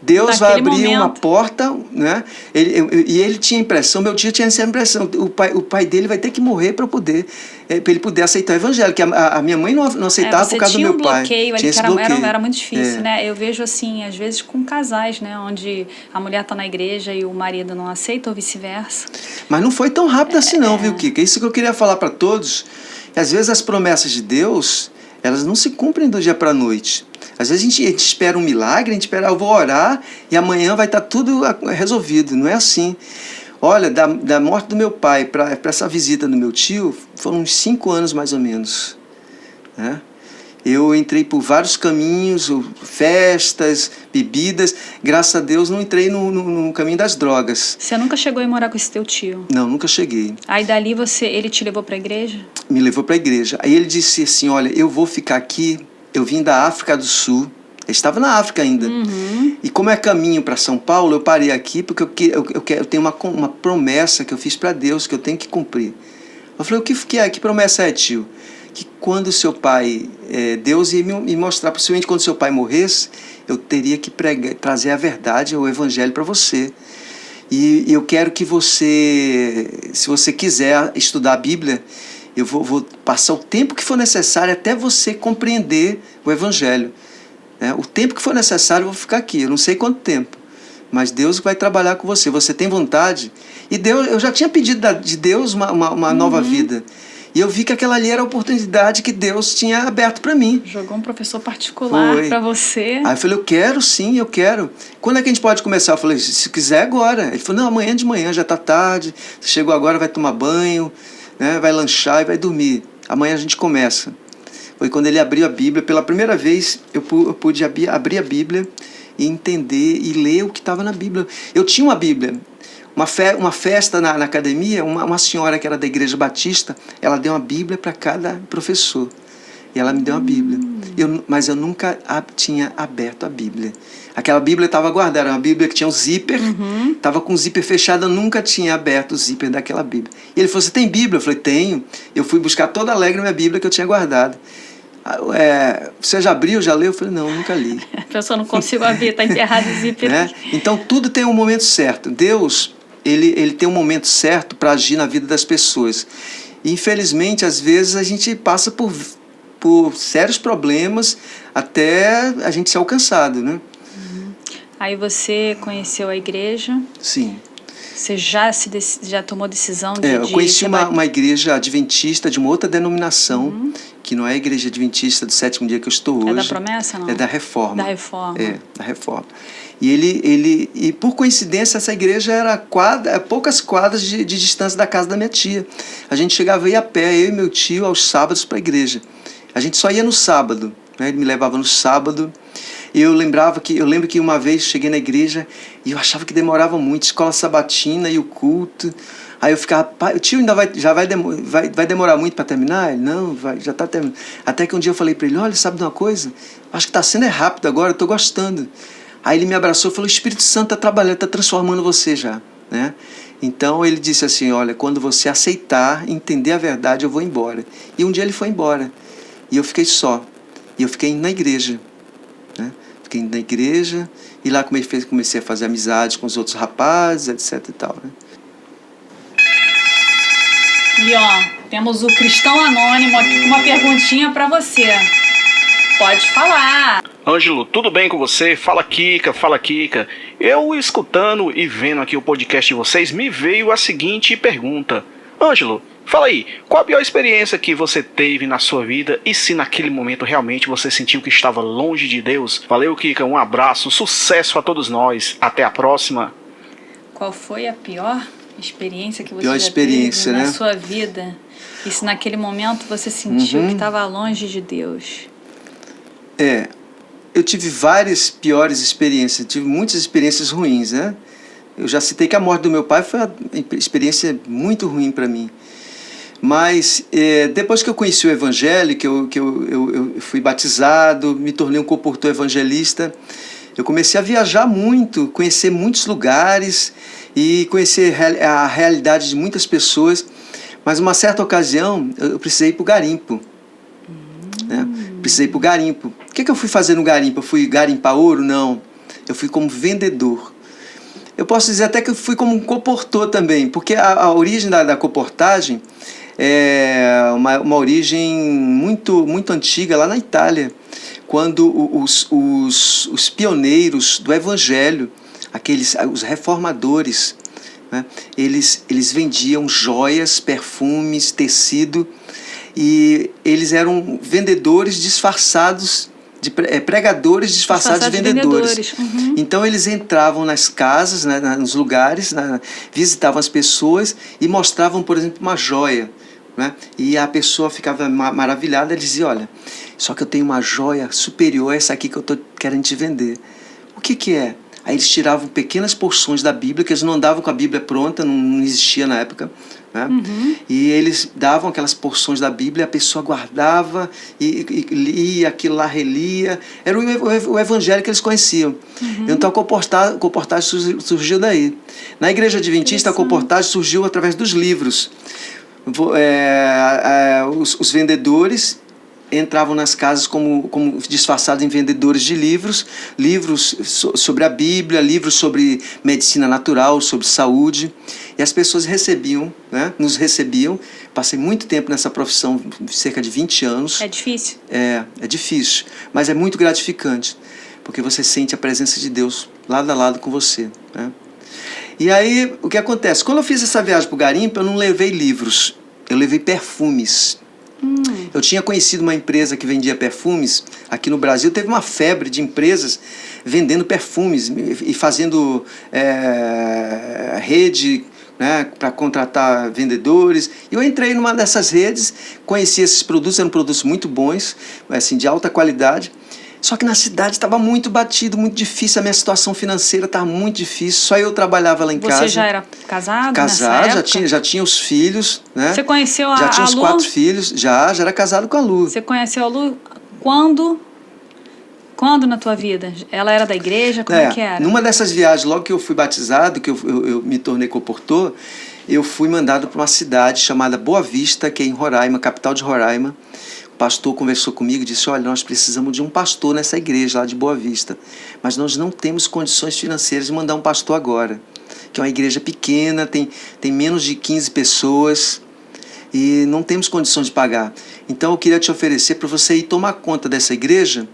Deus vai abrir uma porta, né? Ele tinha impressão, meu tio tinha essa impressão, o pai dele vai ter que morrer para ele poder aceitar o evangelho, que a minha mãe não aceitava por causa do meu pai. Tinha esse bloqueio, era muito difícil, né? Eu vejo assim, às vezes com casais, né? Onde a mulher está na igreja e o marido não aceita ou vice-versa. Mas não foi tão rápido assim não, viu, Kika? Isso que eu queria falar para todos, que às vezes as promessas de Deus, elas não se cumprem do dia para a noite. Às vezes a gente espera um milagre, a gente espera, eu vou orar e amanhã vai estar tudo resolvido. Não é assim. Olha, da morte do meu pai para essa visita do meu tio, foram uns 5 anos mais ou menos. Né? Eu entrei por vários caminhos, festas, bebidas. Graças a Deus não entrei no caminho das drogas. Você nunca chegou a morar com esse teu tio? Não, nunca cheguei. Aí dali ele te levou para a igreja? Me levou para a igreja. Aí ele disse assim, olha, eu vou ficar aqui. Eu vim da África do Sul. Eu estava na África ainda. E como é caminho para São Paulo, eu parei aqui porque eu tenho uma promessa que eu fiz para Deus que eu tenho que cumprir. Eu falei, que promessa é, tio? Que quando seu pai, Deus ia me mostrar, possivelmente quando seu pai morresse, eu teria que trazer a verdade, o evangelho para você. E eu quero que você, se você quiser estudar a Bíblia, eu vou passar o tempo que for necessário até você compreender o evangelho. O tempo que for necessário eu vou ficar aqui, eu não sei quanto tempo. Mas Deus vai trabalhar com você. Você tem vontade? E Deus, eu já tinha pedido de Deus uma nova vida. E eu vi que aquela ali era a oportunidade que Deus tinha aberto para mim. Jogou um professor particular para você. Aí eu falei, eu quero sim, eu quero. Quando é que a gente pode começar? Eu falei, se quiser agora. Ele falou, não, amanhã de manhã, já está tarde. Você chegou agora, vai tomar banho, né, vai lanchar e vai dormir. Amanhã a gente começa. Foi quando ele abriu a Bíblia. Pela primeira vez eu pude abrir a Bíblia e entender e ler o que estava na Bíblia. Eu tinha uma Bíblia. Uma festa na academia, uma senhora que era da Igreja Batista, ela deu uma Bíblia para cada professor. E ela me deu uma Bíblia. Mas eu nunca tinha aberto a Bíblia. Aquela Bíblia estava guardada, era uma Bíblia que tinha um zíper, estava com o zíper fechado, eu nunca tinha aberto o zíper daquela Bíblia. E ele falou, você tem Bíblia? Eu falei, tenho. Eu fui buscar toda alegre minha Bíblia que eu tinha guardado. Você já abriu, já leu? Eu falei, não, nunca li. A pessoa não consigo abrir, está enterrado o zíper. Então tudo tem um momento certo. Deus, ele tem um momento certo para agir na vida das pessoas. E, infelizmente, às vezes a gente passa por sérios problemas até a gente ser alcançado, né? Aí você conheceu a igreja? Sim. Você já tomou decisão de... eu conheci uma igreja adventista de uma outra denominação, que não é a igreja adventista do sétimo dia que eu estou hoje. É da promessa, não? É da Reforma. Da Reforma. Da Reforma. E por coincidência, essa igreja era poucas quadras de distância da casa da minha tia. A gente chegava aí a pé, eu e meu tio, aos sábados para a igreja. A gente só ia no sábado, né? Ele me levava no sábado. E eu lembro que uma vez cheguei na igreja e eu achava que demorava muito, escola sabatina e o culto. Aí eu ficava, pai, o tio ainda vai demorar muito para terminar? Ele, não, já está terminando. Até que um dia eu falei para ele, olha, sabe de uma coisa? Acho que está sendo rápido agora, eu estou gostando. Aí ele me abraçou e falou, o Espírito Santo está trabalhando, está transformando você já. né? Então ele disse assim, olha, quando você aceitar, entender a verdade, eu vou embora. E um dia ele foi embora, e eu fiquei só, e eu fiquei na igreja, né? Fiquei na igreja, e lá comecei a fazer amizade com os outros rapazes, etc e tal, né? E ó, temos o Cristão Anônimo aqui com uma perguntinha para você. Pode falar. Ângelo, tudo bem com você? Fala Kika, fala Kika. Eu escutando e vendo aqui o podcast de vocês, me veio a seguinte pergunta. Ângelo, fala aí, qual a pior experiência que você teve na sua vida e se naquele momento realmente você sentiu que estava longe de Deus? Valeu, Kika, um abraço, sucesso a todos nós. Até a próxima. Qual foi a pior experiência que você Pior já experiência, teve né? na sua vida? E se naquele momento você sentiu que estava longe de Deus? Eu tive várias piores experiências, tive muitas experiências ruins, né? Eu já citei que a morte do meu pai foi uma experiência muito ruim para mim. Mas depois que eu conheci o Evangelho, que eu fui batizado, me tornei um comportor evangelista, eu comecei a viajar muito, conhecer muitos lugares e conhecer a realidade de muitas pessoas. Mas uma certa ocasião eu precisei ir para o garimpo. Né? Precisei ir para o garimpo. O que eu fui fazer no garimpo? Eu fui garimpar ouro? Não. Eu fui como vendedor. Eu posso dizer até que eu fui como um comportor também, porque a origem da comportagem é uma origem muito, muito antiga lá na Itália, quando os pioneiros do Evangelho, os reformadores, né, eles vendiam joias, perfumes, tecido, e eles eram vendedores disfarçados, pregadores disfarçados de vendedores. Uhum. Então eles entravam nas casas, né, nos lugares, visitavam as pessoas e mostravam, por exemplo, uma joia, né? E a pessoa ficava maravilhada e dizia, olha, só que eu tenho uma joia superior a essa aqui que eu estou querendo te vender. O que é? Aí eles tiravam pequenas porções da Bíblia, que eles não andavam com a Bíblia pronta, não existia na época, né? E eles davam aquelas porções da Bíblia, a pessoa guardava e lia aquilo lá, relia. Era o Evangelho que eles conheciam. Então a comportagem surgiu daí. Na Igreja Adventista, a comportagem surgiu através dos livros. Os vendedores entravam nas casas como disfarçados em vendedores de livros sobre a Bíblia, livros sobre medicina natural, sobre saúde, e as pessoas recebiam, né, nos recebiam. Passei muito tempo nessa profissão, cerca de 20 anos. É difícil? É difícil, mas é muito gratificante, porque você sente a presença de Deus lado a lado com você, né? E aí, o que acontece? Quando eu fiz essa viagem para o garimpo, eu não levei livros, eu levei perfumes. Eu tinha conhecido uma empresa que vendia perfumes aqui no Brasil. Teve uma febre de empresas vendendo perfumes e fazendo rede, né, para contratar vendedores. Eu entrei numa dessas redes, conheci esses produtos, eram produtos muito bons, assim, de alta qualidade. Só que na cidade estava muito batido, muito difícil, a minha situação financeira estava muito difícil, só eu trabalhava lá em casa. Você já era casado? Casado, já tinha os filhos, né? Você conheceu a Lu? Já tinha os 4 filhos, já era casado com a Lu. Você conheceu a Lu quando na tua vida? Ela era da igreja? Como é que era? Numa dessas viagens, logo que eu fui batizado, que eu me tornei comportor, eu fui mandado para uma cidade chamada Boa Vista, que é em Roraima, capital de Roraima. O pastor conversou comigo e disse, olha, nós precisamos de um pastor nessa igreja lá de Boa Vista, mas nós não temos condições financeiras de mandar um pastor agora, que é uma igreja pequena, tem menos de 15 pessoas e não temos condições de pagar. Então eu queria te oferecer para você ir tomar conta dessa igreja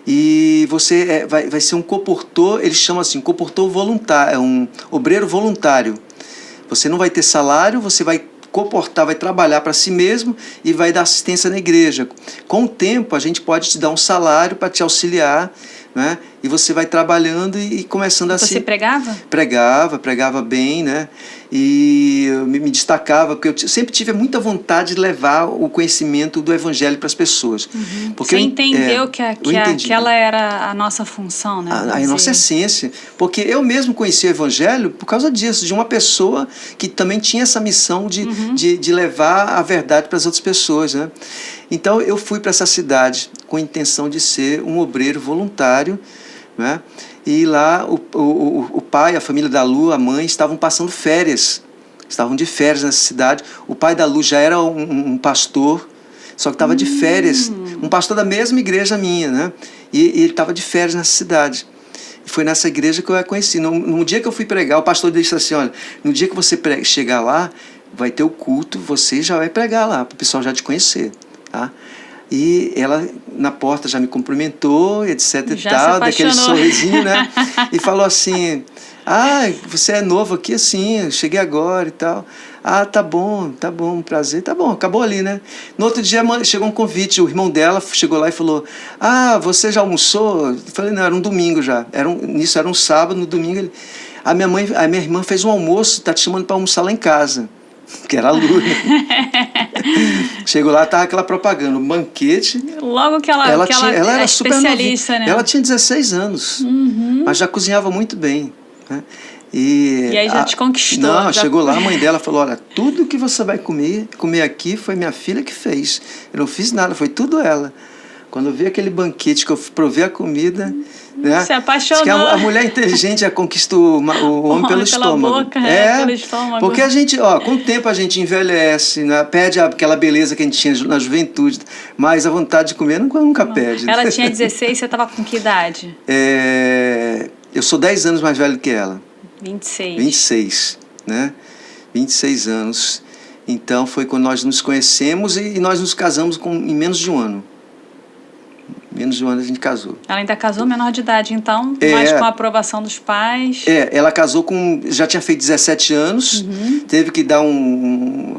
e você vai ser um comportor, eles chamam assim, comportor voluntário, um obreiro voluntário. Você não vai ter salário, você vai comportar, vai trabalhar para si mesmo e vai dar assistência na igreja. Com o tempo, a gente pode te dar um salário para te auxiliar, né? E você vai trabalhando e começando assim. Você pregava? Pregava bem, né? E eu me destacava, porque eu sempre tive muita vontade de levar o conhecimento do Evangelho para as pessoas. Porque você entendeu que aquela era a nossa função, né? A nossa essência. Porque eu mesmo conheci o Evangelho por causa disso, de uma pessoa que também tinha essa missão de levar a verdade para as outras pessoas, né? Então eu fui para essa cidade com a intenção de ser um obreiro voluntário, né? E lá o pai, a família da Lu, a mãe, estavam passando férias. Estavam de férias nessa cidade. O pai da Lu já era um pastor, só que estava de férias. Um pastor da mesma igreja minha, né? E ele estava de férias nessa cidade. E foi nessa igreja que eu a conheci. No dia que eu fui pregar, o pastor disse assim, olha, no dia que você chegar lá, vai ter o culto, você já vai pregar lá, para o pessoal já te conhecer, tá? E ela, na porta, já me cumprimentou, etc e tal, daquele sorrisinho, né? E falou assim, você é novo aqui, assim, eu cheguei agora e tal. Tá bom, prazer, tá bom, acabou ali, né? No outro dia chegou um convite, o irmão dela chegou lá e falou, você já almoçou? Eu falei, não, era um domingo já, era um sábado, no domingo, a minha irmã fez um almoço, tá te chamando para almoçar lá em casa, que era a Lu, né? Chegou lá, tava aquela propaganda, um banquete. Logo que ela era especialista, né? Ela tinha 16 anos, mas já cozinhava muito bem, né? E aí já te conquistou. Não, chegou lá, a mãe dela falou, olha, tudo que você vai comer aqui foi minha filha que fez. Eu não fiz nada, foi tudo ela. Quando eu vi aquele banquete que eu provei a comida, né? Se apaixonou. Que a mulher inteligente conquista o homem pelo estômago. Boca, pelo estômago. Porque a gente, com o tempo a gente envelhece, né? Perde aquela beleza que a gente tinha na juventude, mas a vontade de comer nunca perde. Ela tinha 16, você estava com que idade? Eu sou 10 anos mais velho que ela. 26, né? 26 anos. Então foi quando nós nos conhecemos e nós nos casamos em menos de um ano. Menos de um ano a gente casou. Ela ainda casou menor de idade, então, mas com a aprovação dos pais. Ela casou já tinha feito 17 anos, teve que dar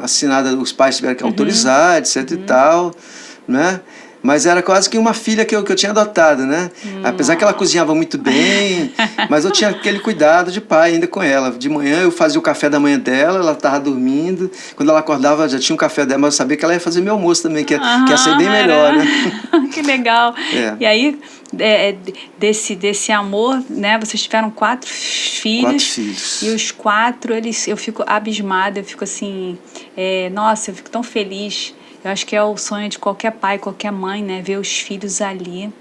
assinada, os pais tiveram que autorizar, etc e tal, né? Mas era quase que uma filha que eu tinha adotado, né? Apesar que ela cozinhava muito bem, mas eu tinha aquele cuidado de pai ainda com ela. De manhã eu fazia o café da manhã dela, ela estava dormindo. Quando ela acordava já tinha um café dela, mas eu sabia que ela ia fazer meu almoço também, que ia ser bem melhor, né? Que legal. E aí, desse amor, né? Vocês tiveram 4 filhos. 4 filhos. E os 4, eu fico abismada, eu fico assim, nossa, eu fico tão feliz. Eu acho que é o sonho de qualquer pai, qualquer mãe, né? Ver os filhos ali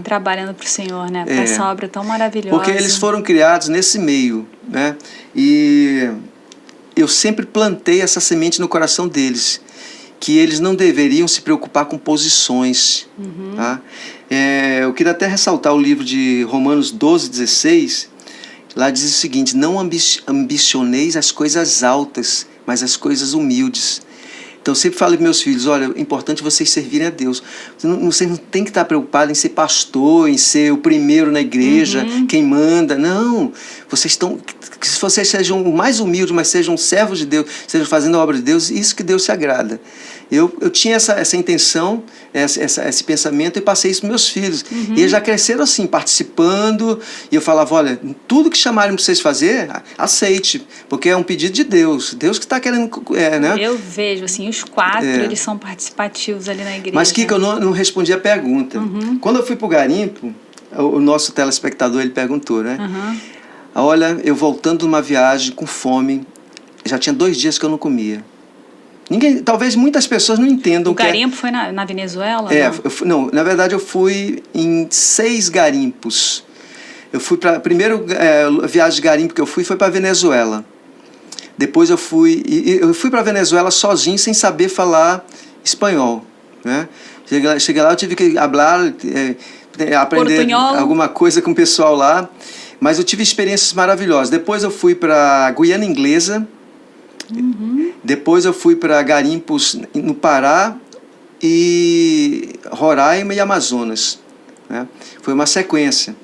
trabalhando para o Senhor, né? Para essa obra tão maravilhosa. Porque eles foram criados nesse meio, né? E eu sempre plantei essa semente no coração deles, que eles não deveriam se preocupar com posições. Tá? Eu queria até ressaltar o livro de Romanos 12:16. Lá diz o seguinte, não ambicioneis as coisas altas, mas as coisas humildes. Então eu sempre falo para meus filhos, olha, é importante vocês servirem a Deus. Vocês não tem que estar preocupados em ser pastor, em ser o primeiro na igreja, quem manda. Não, que vocês sejam o mais humildes, mas sejam servos de Deus, sejam fazendo a obra de Deus, isso que Deus se agrada. Eu tinha essa intenção, esse pensamento e passei isso para meus filhos. E eles já cresceram assim, participando. E eu falava, olha, tudo que chamarem para vocês fazer, aceite, porque é um pedido de Deus. Deus que está querendo, né? Eu vejo, assim, os 4, eles são participativos ali na igreja. Mas, Kika, eu não respondi a pergunta. Quando eu fui para o garimpo, o nosso telespectador, ele perguntou, né? Olha, eu voltando de uma viagem com fome, já tinha 2 dias que eu não comia. Talvez muitas pessoas não entendam. O garimpo foi na Venezuela? Não, na verdade eu fui em 6 garimpos. Eu fui para primeiro viagem de garimpo que eu fui foi para Venezuela. Depois eu fui para Venezuela sozinho, sem saber falar espanhol, né? Cheguei lá, eu tive que falar, aprender Portunhol. Alguma coisa com o pessoal lá, mas eu tive experiências maravilhosas. Depois eu fui para Guiana Inglesa. Depois eu fui para garimpos no Pará e Roraima e Amazonas, né? Foi uma sequência.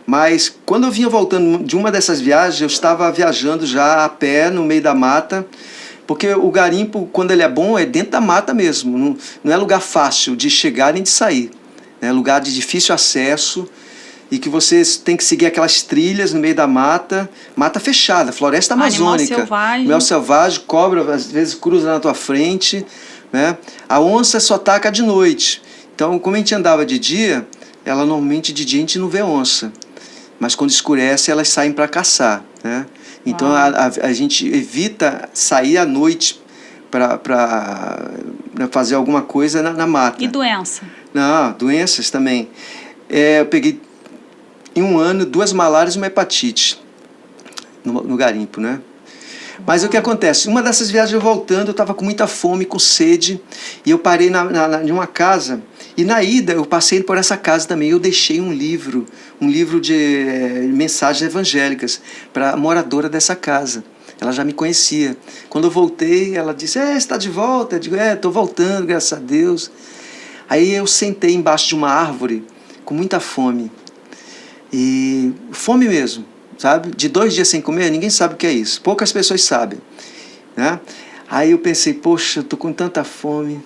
Mas quando eu vinha voltando de uma dessas viagens, eu estava viajando já a pé no meio da mata, porque o garimpo, quando ele é bom, é dentro da mata mesmo, não é lugar fácil de chegar nem de sair, é lugar de difícil acesso, e que você tem que seguir aquelas trilhas no meio da mata fechada, floresta amazônica. Animal selvagem, cobra às vezes cruza na tua frente, né? A onça só ataca de noite. Então, como a gente andava de dia, normalmente de dia a gente não vê onça, mas quando escurece elas saem para caçar, né? Então a gente evita sair à noite para fazer alguma coisa na mata. E doença? Não, doenças também. Eu peguei em um ano, 2 malárias e uma hepatite no garimpo, né? Mas o que acontece? Uma dessas viagens eu voltando, eu estava com muita fome, com sede, e eu parei em uma casa, e na ida eu passei por essa casa também, eu deixei um livro de mensagens evangélicas para a moradora dessa casa. Ela já me conhecia. Quando eu voltei, ela disse, você está de volta? Eu digo, estou voltando, graças a Deus. Aí eu sentei embaixo de uma árvore, com muita fome, e fome mesmo. Sabe? De 2 dias sem comer, ninguém sabe o que é isso. Poucas pessoas sabem, né? Aí eu pensei, poxa, eu tô com tanta fome.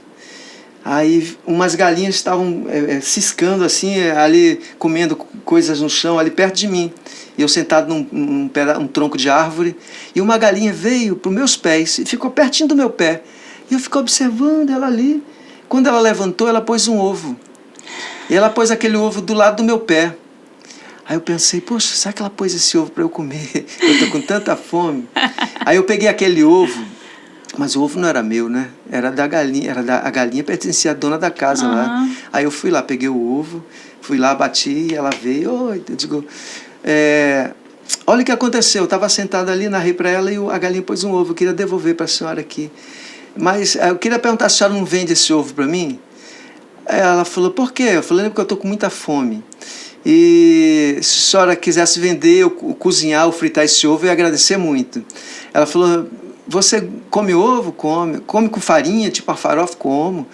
Aí umas galinhas estavam ciscando assim, ali comendo coisas no chão, ali perto de mim. E eu sentado num tronco de árvore, e uma galinha veio para os meus pés e ficou pertinho do meu pé. E eu fiquei observando ela ali. Quando ela levantou, ela pôs um ovo. E ela pôs aquele ovo do lado do meu pé. Aí eu pensei, poxa, será que ela pôs esse ovo para eu comer? Eu tô com tanta fome. Aí eu peguei aquele ovo, mas o ovo não era meu, né? Era da galinha, a galinha pertencia à dona da casa lá. Aí eu fui lá, peguei o ovo, fui lá, bati, e ela veio. Oi, eu digo, olha o que aconteceu, eu estava sentado ali, narrei para ela e a galinha pôs um ovo, eu queria devolver para a senhora aqui. Mas eu queria perguntar, a senhora não vende esse ovo para mim? Aí ela falou, por quê? Eu falei, porque eu tô com muita fome. E se a senhora quisesse vender, ou cozinhar, ou fritar esse ovo, eu ia agradecer muito. Ela falou, você come ovo? Come com farinha, tipo uma farofa? Como?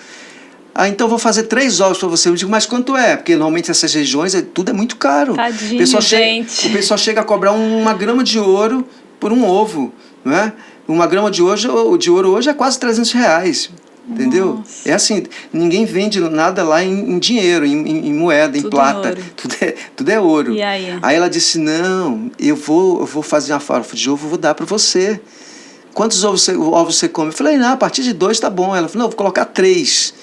Então vou fazer 3 ovos para você. Eu digo, mas quanto é? Porque normalmente essas regiões tudo é muito caro. Tadinho, o pessoal chega a cobrar 1 grama de ouro por um ovo, não é? 1 grama de ouro hoje é quase R$300. Entendeu? Nossa. É assim, ninguém vende nada lá em dinheiro, em moeda, tudo em plata. Tudo é ouro. E aí? Aí ela disse, não, eu vou fazer uma farofa de ovo, vou dar para você. Quantos ovos você come? Eu falei, não, a partir de 2 tá bom. Ela falou, não, vou colocar 3,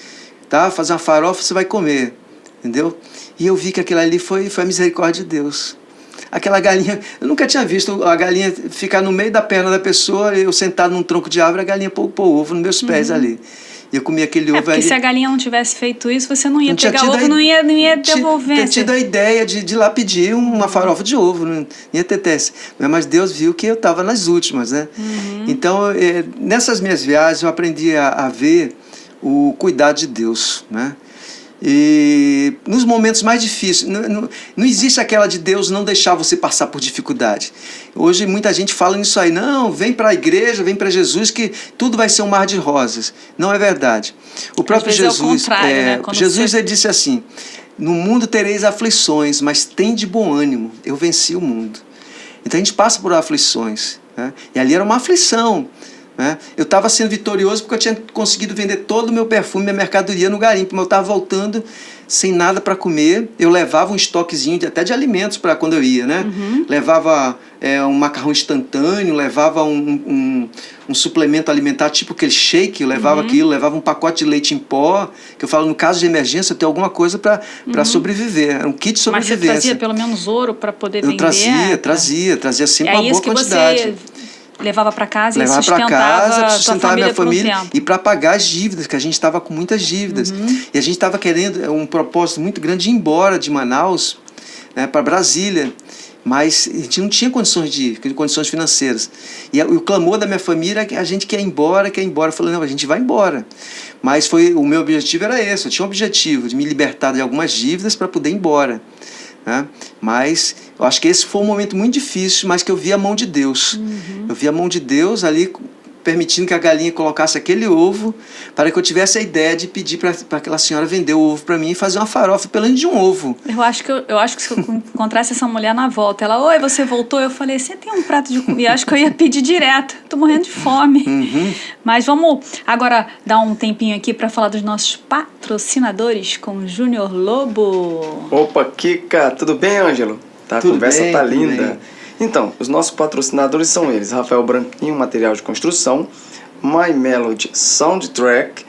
tá? Fazer uma farofa, você vai comer. Entendeu? E eu vi que aquilo ali foi a misericórdia de Deus. Aquela galinha, eu nunca tinha visto a galinha ficar no meio da perna da pessoa, eu sentado num tronco de árvore, a galinha pôr o ovo nos meus pés ali. E eu comi aquele ovo porque ali. Se a galinha não tivesse feito isso, você não ia pegar o ovo, não ia devolver. Ter tido a ideia de ir lá pedir uma farofa de ovo, não ia ter teste. Mas Deus viu que eu estava nas últimas, né? Então, nessas minhas viagens, eu aprendi a ver o cuidado de Deus, né? E nos momentos mais difíceis, não existe aquela de Deus não deixar você passar por dificuldade. Hoje muita gente fala nisso aí, não, vem para a igreja, vem para Jesus que tudo vai ser um mar de rosas. Não é verdade. O próprio Jesus, né? Jesus ele disse assim, no mundo tereis aflições, mas tende bom ânimo, eu venci o mundo. Então a gente passa por aflições, né? E ali era uma aflição. Eu estava sendo vitorioso porque eu tinha conseguido vender todo o meu perfume, minha mercadoria no garimpo, mas eu estava voltando sem nada para comer. Eu levava um estoquezinho até de alimentos para quando eu ia, né? Levava um macarrão instantâneo, levava um suplemento alimentar, tipo aquele shake, eu levava aquilo, levava um pacote de leite em pó, que eu falo, no caso de emergência, eu tenho alguma coisa para sobreviver, era um kit de sobrevivência. Mas você trazia pelo menos ouro para poder vender? Eu trazia sempre uma boa quantidade. Levava para casa e sustentava minha família um e para pagar as dívidas, que a gente estava com muitas dívidas. E a gente estava querendo um propósito muito grande de ir embora de Manaus, né, para Brasília, mas a gente não tinha condições financeiras. E o clamor da minha família é que a gente quer ir embora. Eu falei, não, a gente vai embora. Mas o meu objetivo era esse, eu tinha um objetivo de me libertar de algumas dívidas para poder ir embora. Né? Mas eu acho que esse foi um momento muito difícil, mas que eu vi a mão de Deus. Eu vi a mão de Deus ali permitindo que a galinha colocasse aquele ovo para que eu tivesse a ideia de pedir para aquela senhora vender o ovo para mim e fazer uma farofa pelo menos de um ovo. Eu acho que se eu encontrasse essa mulher na volta, ela, oi, você voltou? Eu falei, você tem um prato de comida? Eu acho que eu ia pedir direto, tô morrendo de fome. Mas vamos agora dar um tempinho aqui para falar dos nossos patrocinadores com o Júnior Lobo. Opa, Kika, tudo bem, Ângelo? A conversa tá linda. Então, os nossos patrocinadores são eles: Rafael Branquinho, material de construção, My Melody Soundtrack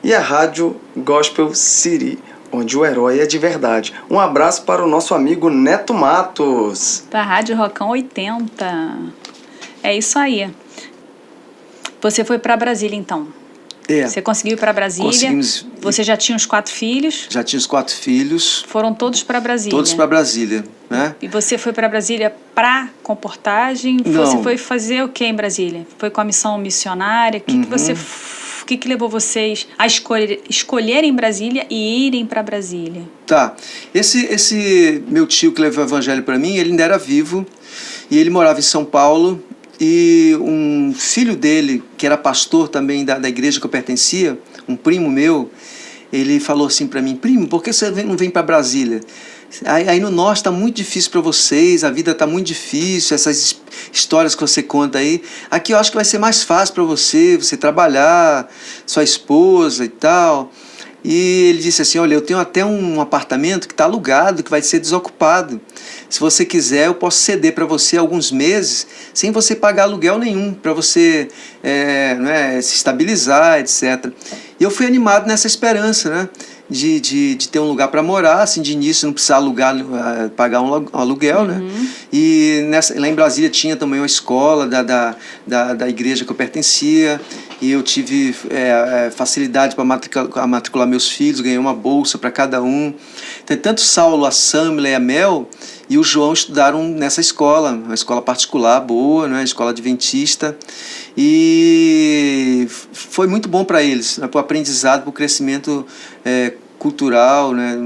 e a rádio Gospel City, onde o herói é de verdade. Um abraço para o nosso amigo Neto Matos. Da Rádio Rocão 80. É isso aí. Você foi para Brasília, então? Você conseguiu ir para Brasília? Conseguimos. Você já tinha os 4 filhos? Já tinha os 4 filhos. Foram todos para Brasília? Todos para Brasília, né? E você foi para Brasília para comportagem? Não. Você foi fazer o que em Brasília? Foi com a missão missionária? O que levou vocês a escolherem Brasília e irem para Brasília? Tá. Esse meu tio que levou o evangelho para mim, ele ainda era vivo e ele morava em São Paulo. E um filho dele, que era pastor também da igreja que eu pertencia, um primo meu, ele falou assim para mim: primo, por que você não vem para Brasília? Aí no norte está muito difícil para vocês, a vida está muito difícil, essas histórias que você conta aí. Aqui eu acho que vai ser mais fácil para você trabalhar, sua esposa e tal. E ele disse assim: olha, eu tenho até um apartamento que está alugado, que vai ser desocupado. Se você quiser, eu posso ceder para você alguns meses, sem você pagar aluguel nenhum, para você se estabilizar, etc. E eu fui animado nessa esperança, né? De ter um lugar para morar, assim, de início não precisar pagar um aluguel, né? E lá em Brasília tinha também uma escola da igreja que eu pertencia, e eu tive facilidade para matricular meus filhos, ganhei uma bolsa para cada um. Então, tanto Saulo, a Samila e a Mel e o João estudaram nessa escola, uma escola particular boa, né? Escola adventista, e foi muito bom para eles, né? Para o aprendizado, para o crescimento cultural, né?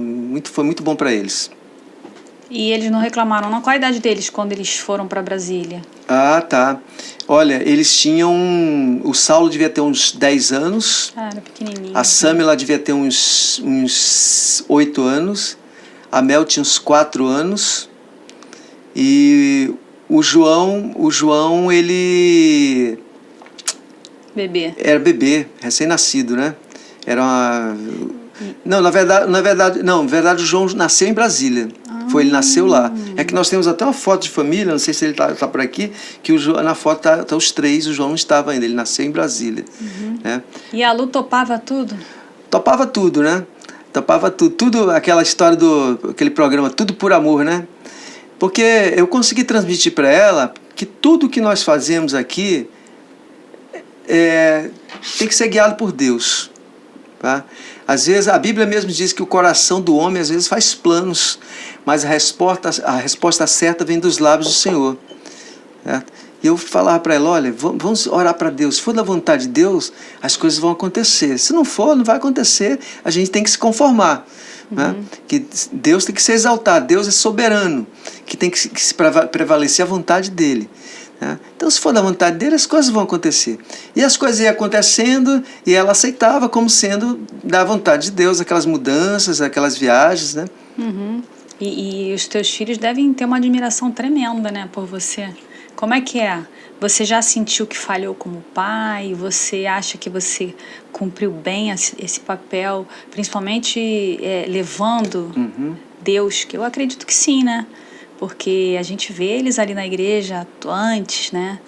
Foi muito bom para eles. E eles não reclamaram, não? Qual a idade deles quando eles foram para Brasília? Ah, tá. Olha, eles tinham... O Saulo devia ter uns 10 anos. Ah, era pequenininho. A Samila devia ter uns 8 anos. A Mel tinha uns 4 anos. E o João, ele... Bebê. Era bebê, recém-nascido, né? Era uma... Não, na verdade o João nasceu em Brasília. Ele nasceu lá. É que nós temos até uma foto de família, não sei se ele tá por aqui, que na foto tá os 3, o João não estava ainda, ele nasceu em Brasília. Né? E a Lu topava tudo? Topava tudo, né? Topava tudo. Tudo, aquela história aquele programa Tudo por Amor, né? Porque eu consegui transmitir para ela que tudo que nós fazemos aqui tem que ser guiado por Deus. Tá? Às vezes a Bíblia mesmo diz que o coração do homem às vezes faz planos, mas a resposta certa vem dos lábios do Senhor. Certo? E eu falava para ela: olha, vamos orar para Deus. Se for da vontade de Deus, as coisas vão acontecer. Se não for, não vai acontecer. A gente tem que se conformar. Né? Que Deus tem que ser exaltado. Deus é soberano, que tem que se prevalecer a vontade dele. Né? Então, se for da vontade dele, as coisas vão acontecer. E as coisas iam acontecendo e ela aceitava como sendo da vontade de Deus, aquelas mudanças, aquelas viagens. Né? E os teus filhos devem ter uma admiração tremenda, né, por você. Como é que é? Você já sentiu que falhou como pai? Você acha que você cumpriu bem esse papel, principalmente levando Deus? Que eu acredito que sim, né? Porque a gente vê eles ali na igreja atuantes, né?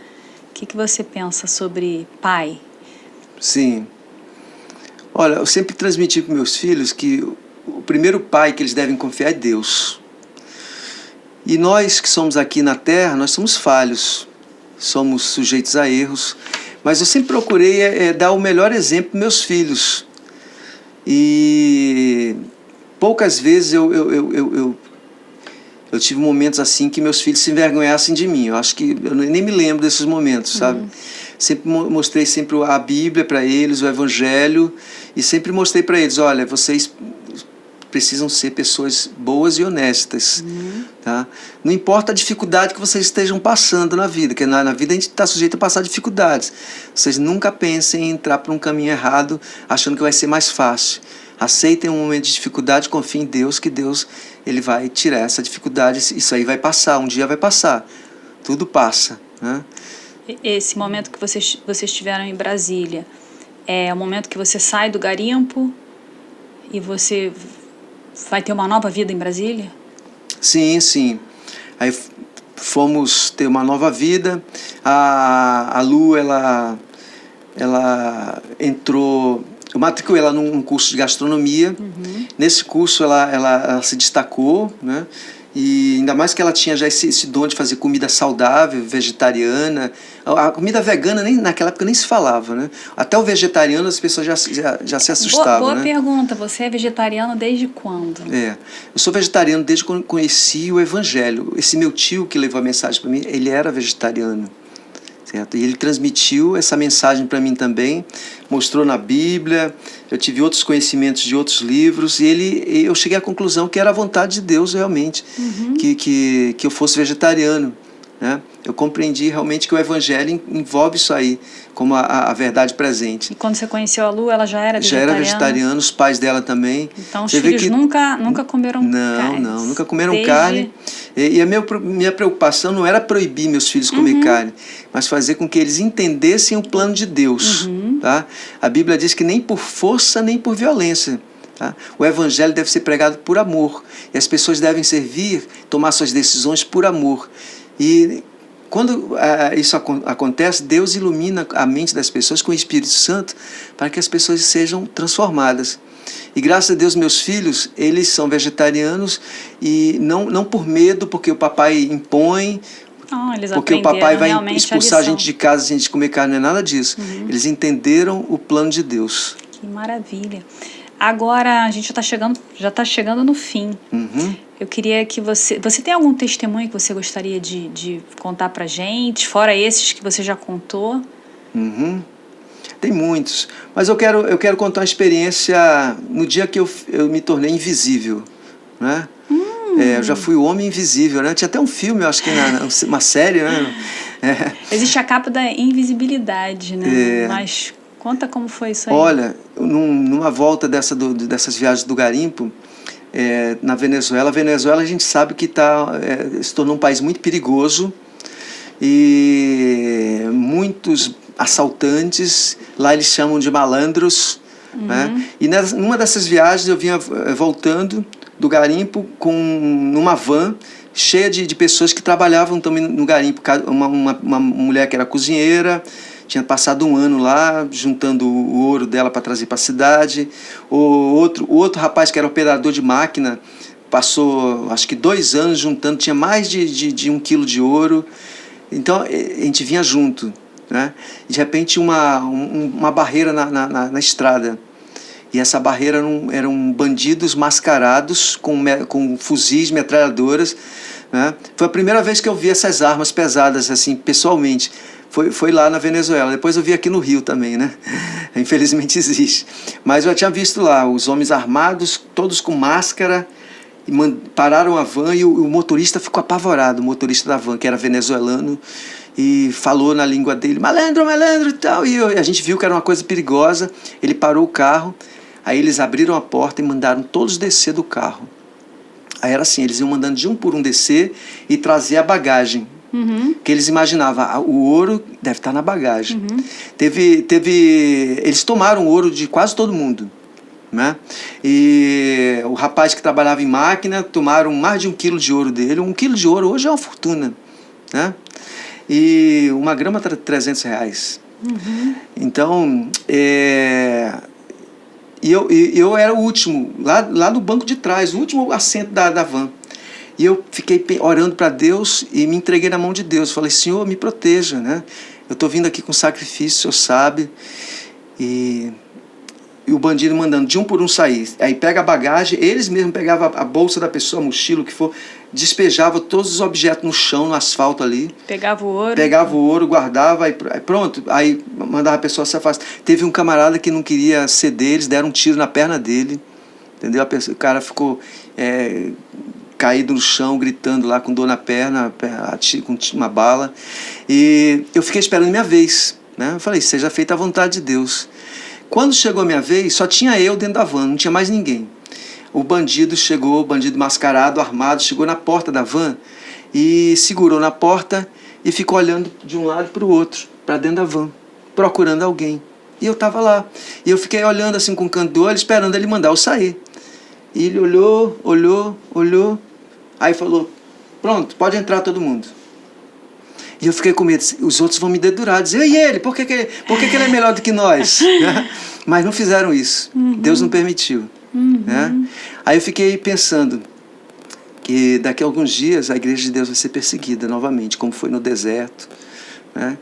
O que você pensa sobre pai? Sim. Olha, eu sempre transmiti para meus filhos que o primeiro pai que eles devem confiar é Deus. E nós que somos aqui na Terra, nós somos falhos, somos sujeitos a erros, mas eu sempre procurei dar o melhor exemplo para meus filhos. E poucas vezes eu tive momentos assim que meus filhos se envergonhassem de mim. Eu acho que eu nem me lembro desses momentos, sabe? Sempre mostrei a Bíblia para eles, o Evangelho, e sempre mostrei para eles: olha, vocês precisam ser pessoas boas e honestas. Tá? Não importa a dificuldade que vocês estejam passando na vida, porque na vida a gente está sujeito a passar dificuldades. Vocês nunca pensem em entrar por um caminho errado achando que vai ser mais fácil. Aceitem um momento de dificuldade, confiem em Deus, que Deus ele vai tirar essa dificuldade. Isso aí vai passar, um dia vai passar. Tudo passa. Né? Esse momento que vocês tiveram em Brasília é o momento que você sai do garimpo e você vai ter uma nova vida em Brasília? Sim, sim. Aí fomos ter uma nova vida. A Lu, ela entrou... Eu matriculei ela num curso de gastronomia. Nesse curso ela se destacou, né? E ainda mais que ela tinha já esse dom de fazer comida saudável, vegetariana. A comida vegana nem, naquela época nem se falava, né? Até o vegetariano as pessoas já se assustavam, boa né? pergunta. Você é vegetariano desde quando? Eu sou vegetariano desde quando conheci o Evangelho. Esse meu tio que levou a mensagem para mim, ele era vegetariano. Certo? E ele transmitiu essa mensagem para mim também, mostrou na Bíblia, eu tive outros conhecimentos de outros livros, e eu cheguei à conclusão que era a vontade de Deus realmente, que eu fosse vegetariano. Né? Eu compreendi realmente que o Evangelho envolve isso aí, como a verdade presente. E quando você conheceu a Lu, ela já era vegetariana? Já era vegetariana, os pais dela também. Então os filhos nunca comeram carne? Não, nunca comeram carne. E a minha preocupação não era proibir meus filhos comer carne, mas fazer com que eles entendessem o plano de Deus. Tá? A Bíblia diz que nem por força, nem por violência. Tá? O Evangelho deve ser pregado por amor. E as pessoas devem servir, tomar suas decisões por amor. E quando isso acontece, Deus ilumina a mente das pessoas com o Espírito Santo para que as pessoas sejam transformadas. E graças a Deus, meus filhos, eles são vegetarianos e não por medo, porque o papai impõe, porque o papai vai expulsar a gente de casa se a gente comer carne, não é nada disso. Eles entenderam o plano de Deus. Que maravilha. Agora a gente já está chegando no fim. Eu queria que você tem algum testemunho que você gostaria de contar pra gente, fora esses que você já contou? Tem muitos, mas eu quero contar uma experiência no dia que eu me tornei invisível, né? Eu já fui o homem invisível, né? Tinha até um filme, eu acho que uma série, né? Existe a capa da invisibilidade, né? Mas conta como foi isso aí. Olha, numa volta dessas viagens do garimpo, na Venezuela. A Venezuela a gente sabe que se tornou um país muito perigoso e muitos assaltantes, lá eles chamam de malandros. Né? E numa dessas viagens eu vinha voltando do garimpo numa van cheia de pessoas que trabalhavam também no garimpo. Uma mulher que era cozinheira, tinha passado um ano lá juntando o ouro dela para trazer para a cidade. O outro rapaz que era operador de máquina passou acho que 2 anos juntando, tinha mais de 1 quilo de ouro. Então a gente vinha junto, né? De repente uma barreira na estrada. E essa barreira eram bandidos mascarados com fuzis, metralhadoras. Né? Foi a primeira vez que eu vi essas armas pesadas assim pessoalmente. Foi lá na Venezuela. Depois eu vi aqui no Rio também, né? Infelizmente existe. Mas eu já tinha visto lá os homens armados, todos com máscara, e pararam a van e o motorista ficou apavorado, o motorista da van, que era venezuelano, e falou na língua dele, malandro, malandro e tal. E a gente viu que era uma coisa perigosa. Ele parou o carro, aí eles abriram a porta e mandaram todos descer do carro. Aí era assim, eles iam mandando de um por um descer e trazer a bagagem. Que eles imaginavam, o ouro deve estar na bagagem. Eles tomaram o ouro de quase todo mundo. Né? E o rapaz que trabalhava em máquina, tomaram mais de 1 quilo de ouro dele. 1 quilo de ouro hoje é uma fortuna. Né? E 1 grama está R$300. Então, eu era o último, lá no banco de trás, o último assento da van. E eu fiquei orando para Deus e me entreguei na mão de Deus. Falei, Senhor, me proteja, né? Eu estou vindo aqui com sacrifício, o Senhor sabe. E o bandido mandando de um por um sair. Aí pega a bagagem, eles mesmos pegavam a bolsa da pessoa, a mochila, o que for, despejavam todos os objetos no chão, no asfalto ali. Pegava o ouro, guardava, aí pronto. Aí mandava a pessoa se afastar. Teve um camarada que não queria ceder, eles deram um tiro na perna dele. Entendeu? O cara ficou caído no chão, gritando lá com dor na perna, com uma bala. E eu fiquei esperando minha vez. Né? Eu falei, seja feita a vontade de Deus. Quando chegou a minha vez, só tinha eu dentro da van, não tinha mais ninguém. O bandido chegou, o bandido mascarado, armado, chegou na porta da van e segurou na porta e ficou olhando de um lado para o outro, para dentro da van, procurando alguém. E eu estava lá. E eu fiquei olhando assim com o canto do olho, esperando ele mandar eu sair. E ele olhou, aí falou, pronto, pode entrar todo mundo. E eu fiquei com medo, os outros vão me dedurar, dizer, e ele, por que ele é melhor do que nós? Né? Mas não fizeram isso, Deus não permitiu. Né? Aí eu fiquei pensando, que daqui a alguns dias a Igreja de Deus vai ser perseguida novamente, como foi no deserto, né?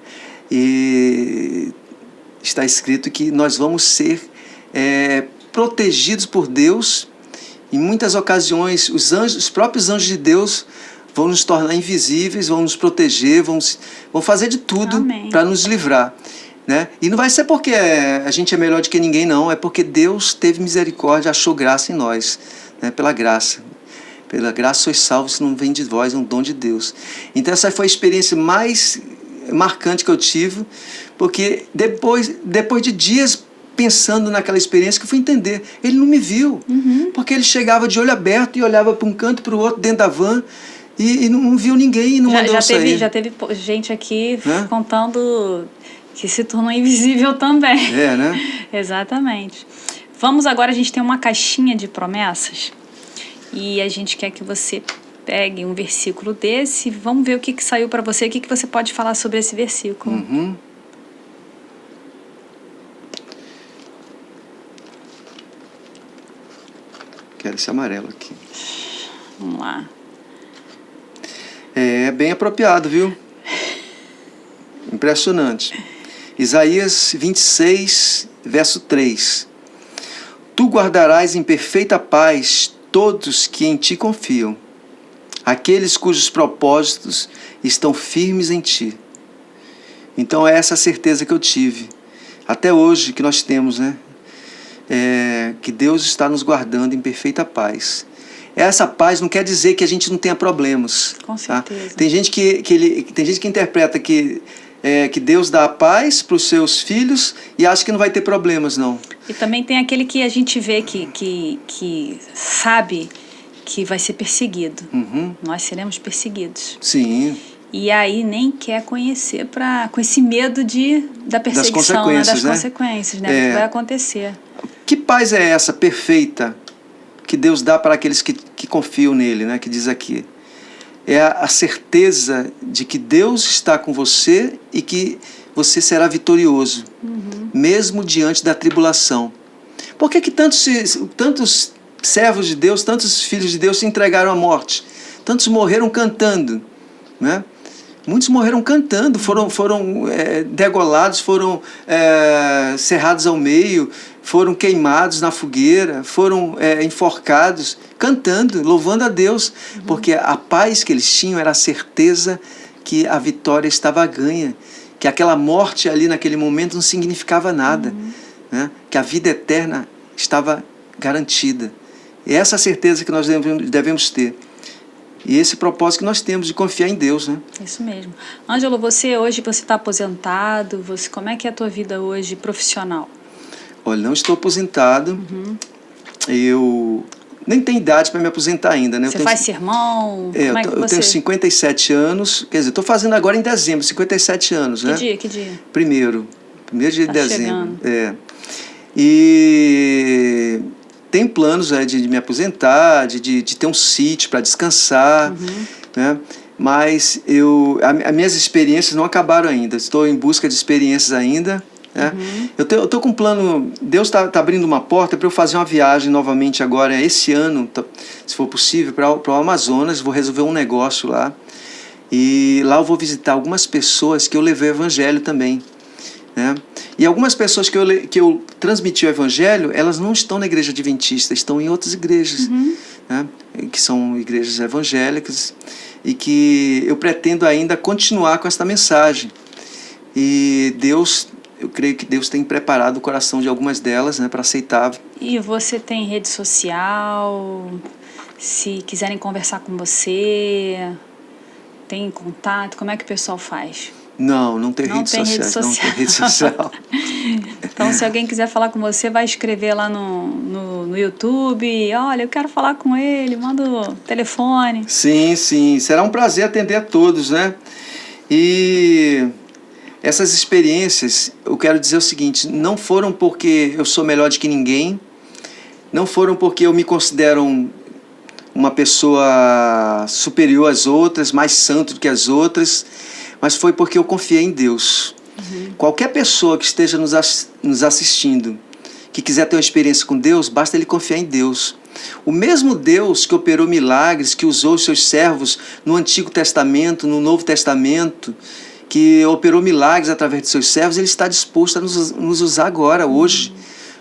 E está escrito que nós vamos ser protegidos por Deus. Em muitas ocasiões, os próprios anjos de Deus vão nos tornar invisíveis, vão nos proteger, vão fazer de tudo para nos livrar, né? E não vai ser porque a gente é melhor do que ninguém, não. É porque Deus teve misericórdia, achou graça em nós, né? Pela graça sois salvos, se não vem de vós, é um dom de Deus. Então essa foi a experiência mais marcante que eu tive, porque depois de dias pensando naquela experiência, que eu fui entender, ele não me viu, porque ele chegava de olho aberto e olhava para um canto, para o outro, dentro da van, e não viu ninguém e não mandou eu sair. Já teve gente aqui contando que se tornou invisível também. Né? Exatamente. Vamos agora, a gente tem uma caixinha de promessas e a gente quer que você pegue um versículo desse. Vamos ver o que saiu para você, o que você pode falar sobre esse versículo. Quero esse amarelo aqui. Vamos lá. É bem apropriado, viu? Impressionante. Isaías 26, verso 3. Tu guardarás em perfeita paz todos que em ti confiam, aqueles cujos propósitos estão firmes em ti. Então é essa a certeza que eu tive, até hoje, que nós temos, né? Que Deus está nos guardando em perfeita paz. Essa paz não quer dizer que a gente não tenha problemas. Com certeza. Tá? Tem gente que interpreta que Deus dá a paz para os seus filhos e acha que não vai ter problemas, não. E também tem aquele que a gente vê que sabe que vai ser perseguido. Nós seremos perseguidos. Sim. E aí nem quer conhecer com esse medo da perseguição, das consequências, né? Do que vai acontecer. Que paz é essa perfeita que Deus dá para aqueles que confiam nele, né? Que diz aqui. É a certeza de que Deus está com você e que você será vitorioso, mesmo diante da tribulação. Por que tantos servos de Deus, tantos filhos de Deus se entregaram à morte? Tantos morreram cantando, né? Muitos morreram cantando, foram degolados, foram cerrados ao meio, foram queimados na fogueira, foram enforcados, cantando, louvando a Deus, porque a paz que eles tinham era a certeza que a vitória estava ganha, que aquela morte ali naquele momento não significava nada, né? Que a vida eterna estava garantida. E essa é a certeza que nós devemos ter. E esse propósito que nós temos de confiar em Deus, né? Isso mesmo. Ângelo, você está aposentado? Como é que é a tua vida hoje profissional? Olha, não estou aposentado. Eu nem tenho idade para me aposentar ainda, né? Você faz sermão? Eu tenho 57 anos. Quer dizer, estou fazendo agora em dezembro, 57 anos, né? Que dia? Primeiro dia de dezembro. Chegando. E tenho planos de me aposentar, de ter um sítio para descansar, né? Mas as minhas experiências não acabaram ainda. Estou em busca de experiências ainda, né? Eu estou com um plano. Deus está abrindo uma porta para eu fazer uma viagem novamente agora, esse ano, se for possível, para o Amazonas. Vou resolver um negócio lá. E lá eu vou visitar algumas pessoas que eu levei o evangelho também, né? E algumas pessoas que eu transmiti o evangelho, elas não estão na igreja adventista, estão em outras igrejas, né? Que são igrejas evangélicas, e que eu pretendo ainda continuar com esta mensagem. E eu creio que Deus tem preparado o coração de algumas delas, né, para aceitar. E você tem rede social? Se quiserem conversar com você, tem contato? Como é que o pessoal faz? Não tem rede social. Então, se alguém quiser falar com você, vai escrever lá no YouTube. Olha, eu quero falar com ele, manda o telefone. Sim. Será um prazer atender a todos, né? E essas experiências, eu quero dizer o seguinte, não foram porque eu sou melhor do que ninguém, não foram porque eu me considero uma pessoa superior às outras, mais santo do que as outras, mas foi porque eu confiei em Deus. Qualquer pessoa que esteja nos assistindo, que quiser ter uma experiência com Deus, basta ele confiar em Deus. O mesmo Deus que operou milagres, que usou os seus servos no Antigo Testamento, no Novo Testamento, que operou milagres através de seus servos, Ele está disposto a nos usar agora, hoje.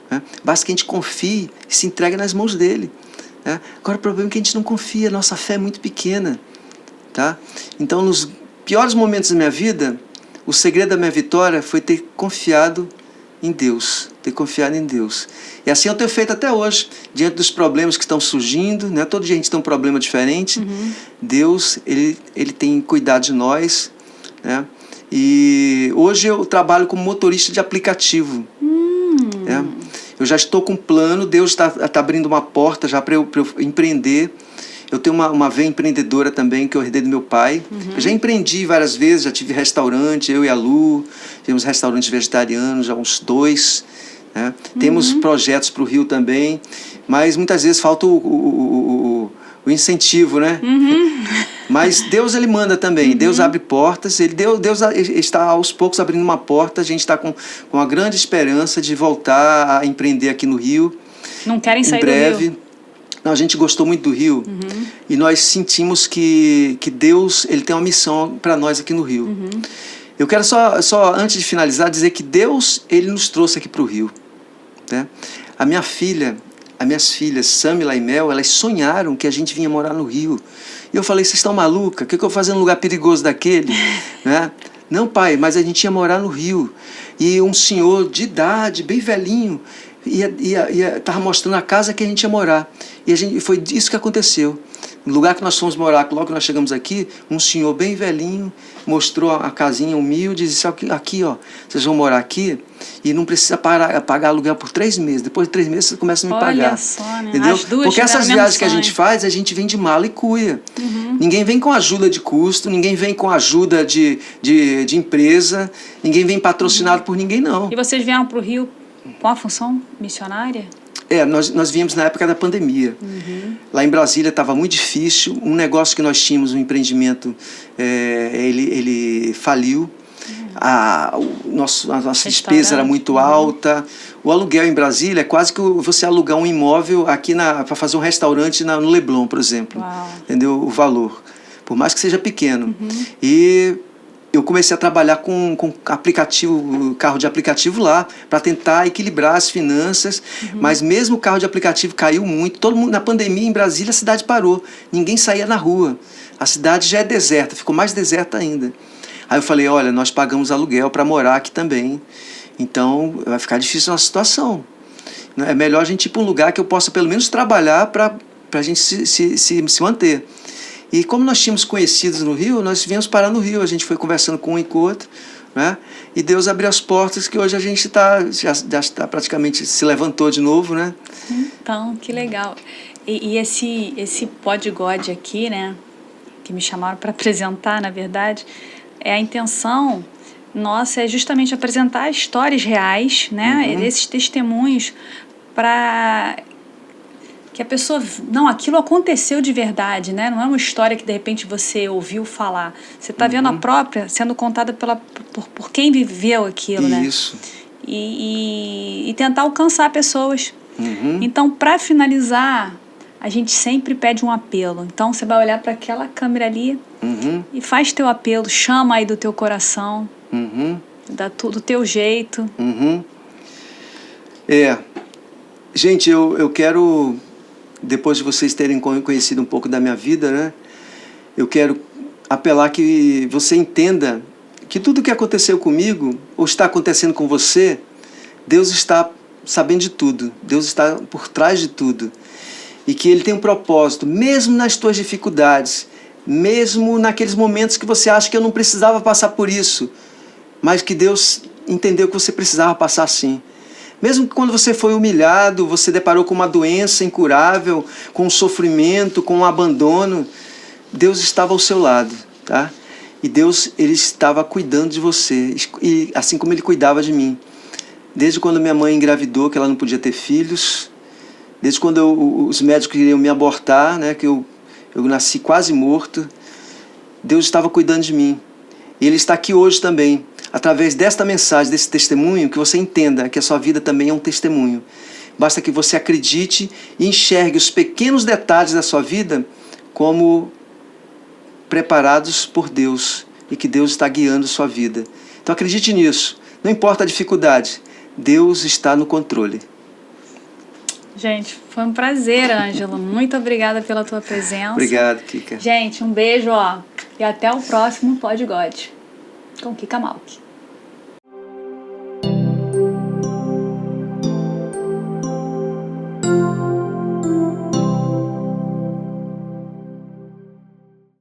Né? Basta que a gente confie e se entregue nas mãos dEle. Né? Agora o problema é que a gente não confia, nossa fé é muito pequena. Tá? Então, nos piores momentos da minha vida, o segredo da minha vitória foi ter confiado em Deus, E assim eu tenho feito até hoje, diante dos problemas que estão surgindo, né? Todo dia a gente tem um problema diferente. Deus, ele tem cuidado de nós, né? E hoje eu trabalho como motorista de aplicativo. Né? Eu já estou com um plano, Deus está abrindo uma porta já para eu empreender. Eu tenho uma veia empreendedora também, que eu herdei do meu pai. Eu já empreendi várias vezes, já tive restaurante, eu e a Lu. Tivemos restaurantes vegetarianos, já uns 2. Né? Temos projetos para o Rio também, mas muitas vezes falta o incentivo, né? Mas Deus, Ele manda também. Deus abre portas. Deus está aos poucos abrindo uma porta. A gente está com a grande esperança de voltar a empreender aqui no Rio. Não querem sair em breve. do Rio? Não, a gente gostou muito do Rio e nós sentimos que Deus, Ele tem uma missão para nós aqui no Rio. Eu quero só, antes de finalizar, dizer que Deus, Ele nos trouxe aqui para o Rio. Né? As minhas filhas, Samila e Mel, elas sonharam que a gente vinha morar no Rio. E eu falei, vocês estão malucas? O que eu vou fazer num lugar perigoso daquele? Né? Não, pai, mas a gente ia morar no Rio. E um senhor de idade, bem velhinho, estava mostrando a casa que a gente ia morar. E foi isso que aconteceu. No lugar que nós fomos morar, logo que nós chegamos aqui, um senhor bem velhinho mostrou a casinha humilde e disse, aqui, ó, vocês vão morar aqui e não precisa pagar aluguel por 3 meses. Depois de 3 meses vocês começam a me pagar. Olha só, né? Entendeu? As duas Porque essas viagens que a sonho. gente faz, a gente vem de mala e cuia. Ninguém vem com ajuda de custo, ninguém vem com ajuda de empresa, ninguém vem patrocinado por ninguém, não. E vocês vieram para o Rio com a função missionária? Nós viemos na época da pandemia. Lá em Brasília estava muito difícil. Um negócio que nós tínhamos, um empreendimento, ele faliu. A nossa despesa era muito alta. O aluguel em Brasília é quase que você alugar um imóvel aqui para fazer um restaurante no Leblon, por exemplo. Uau. Entendeu? O valor. Por mais que seja pequeno. E eu comecei a trabalhar com aplicativo, carro de aplicativo lá, para tentar equilibrar as finanças, mas mesmo o carro de aplicativo caiu muito. Todo mundo, na pandemia em Brasília, a cidade parou, ninguém saía na rua, a cidade já é deserta, ficou mais deserta ainda. Aí eu falei, olha, nós pagamos aluguel para morar aqui também, então vai ficar difícil a nossa situação. É melhor a gente ir para um lugar que eu possa pelo menos trabalhar para a gente se manter. E como nós tínhamos conhecidos no Rio, nós viemos parar no Rio, a gente foi conversando com um e com o outro, né? E Deus abriu as portas que hoje a gente já está praticamente se levantou de novo, né? Então, que legal. E esse Pod God aqui, né, que me chamaram para apresentar, na verdade, a intenção nossa é justamente apresentar histórias reais, né, esses testemunhos para que a pessoa... Não, aquilo aconteceu de verdade, né? Não é uma história que, de repente, você ouviu falar. Você está vendo a própria sendo contada por quem viveu aquilo, né? Isso. E tentar alcançar pessoas. Então, para finalizar, a gente sempre pede um apelo. Então, você vai olhar para aquela câmera ali e faz teu apelo. Chama aí do teu coração, do teu jeito. Gente, eu quero... Depois de vocês terem conhecido um pouco da minha vida, né? Eu quero apelar que você entenda que tudo que aconteceu comigo, ou está acontecendo com você, Deus está sabendo de tudo. Deus está por trás de tudo. E que Ele tem um propósito, mesmo nas tuas dificuldades, mesmo naqueles momentos que você acha que eu não precisava passar por isso, mas que Deus entendeu que você precisava passar sim. Mesmo que quando você foi humilhado, você deparou com uma doença incurável, com um sofrimento, com um abandono, Deus estava ao seu lado, tá? E Deus, Ele estava cuidando de você, e assim como Ele cuidava de mim. Desde quando minha mãe engravidou, que ela não podia ter filhos, desde quando os médicos queriam me abortar, né, que eu nasci quase morto, Deus estava cuidando de mim. E Ele está aqui hoje também. Através desta mensagem, desse testemunho, que você entenda que a sua vida também é um testemunho. Basta que você acredite e enxergue os pequenos detalhes da sua vida como preparados por Deus e que Deus está guiando sua vida. Então acredite nisso. Não importa a dificuldade, Deus está no controle. Gente, foi um prazer, Ângelo. Muito obrigada pela tua presença. Obrigado, Kika. Gente, um beijo, ó. E até o próximo Pod God com Kika Malk.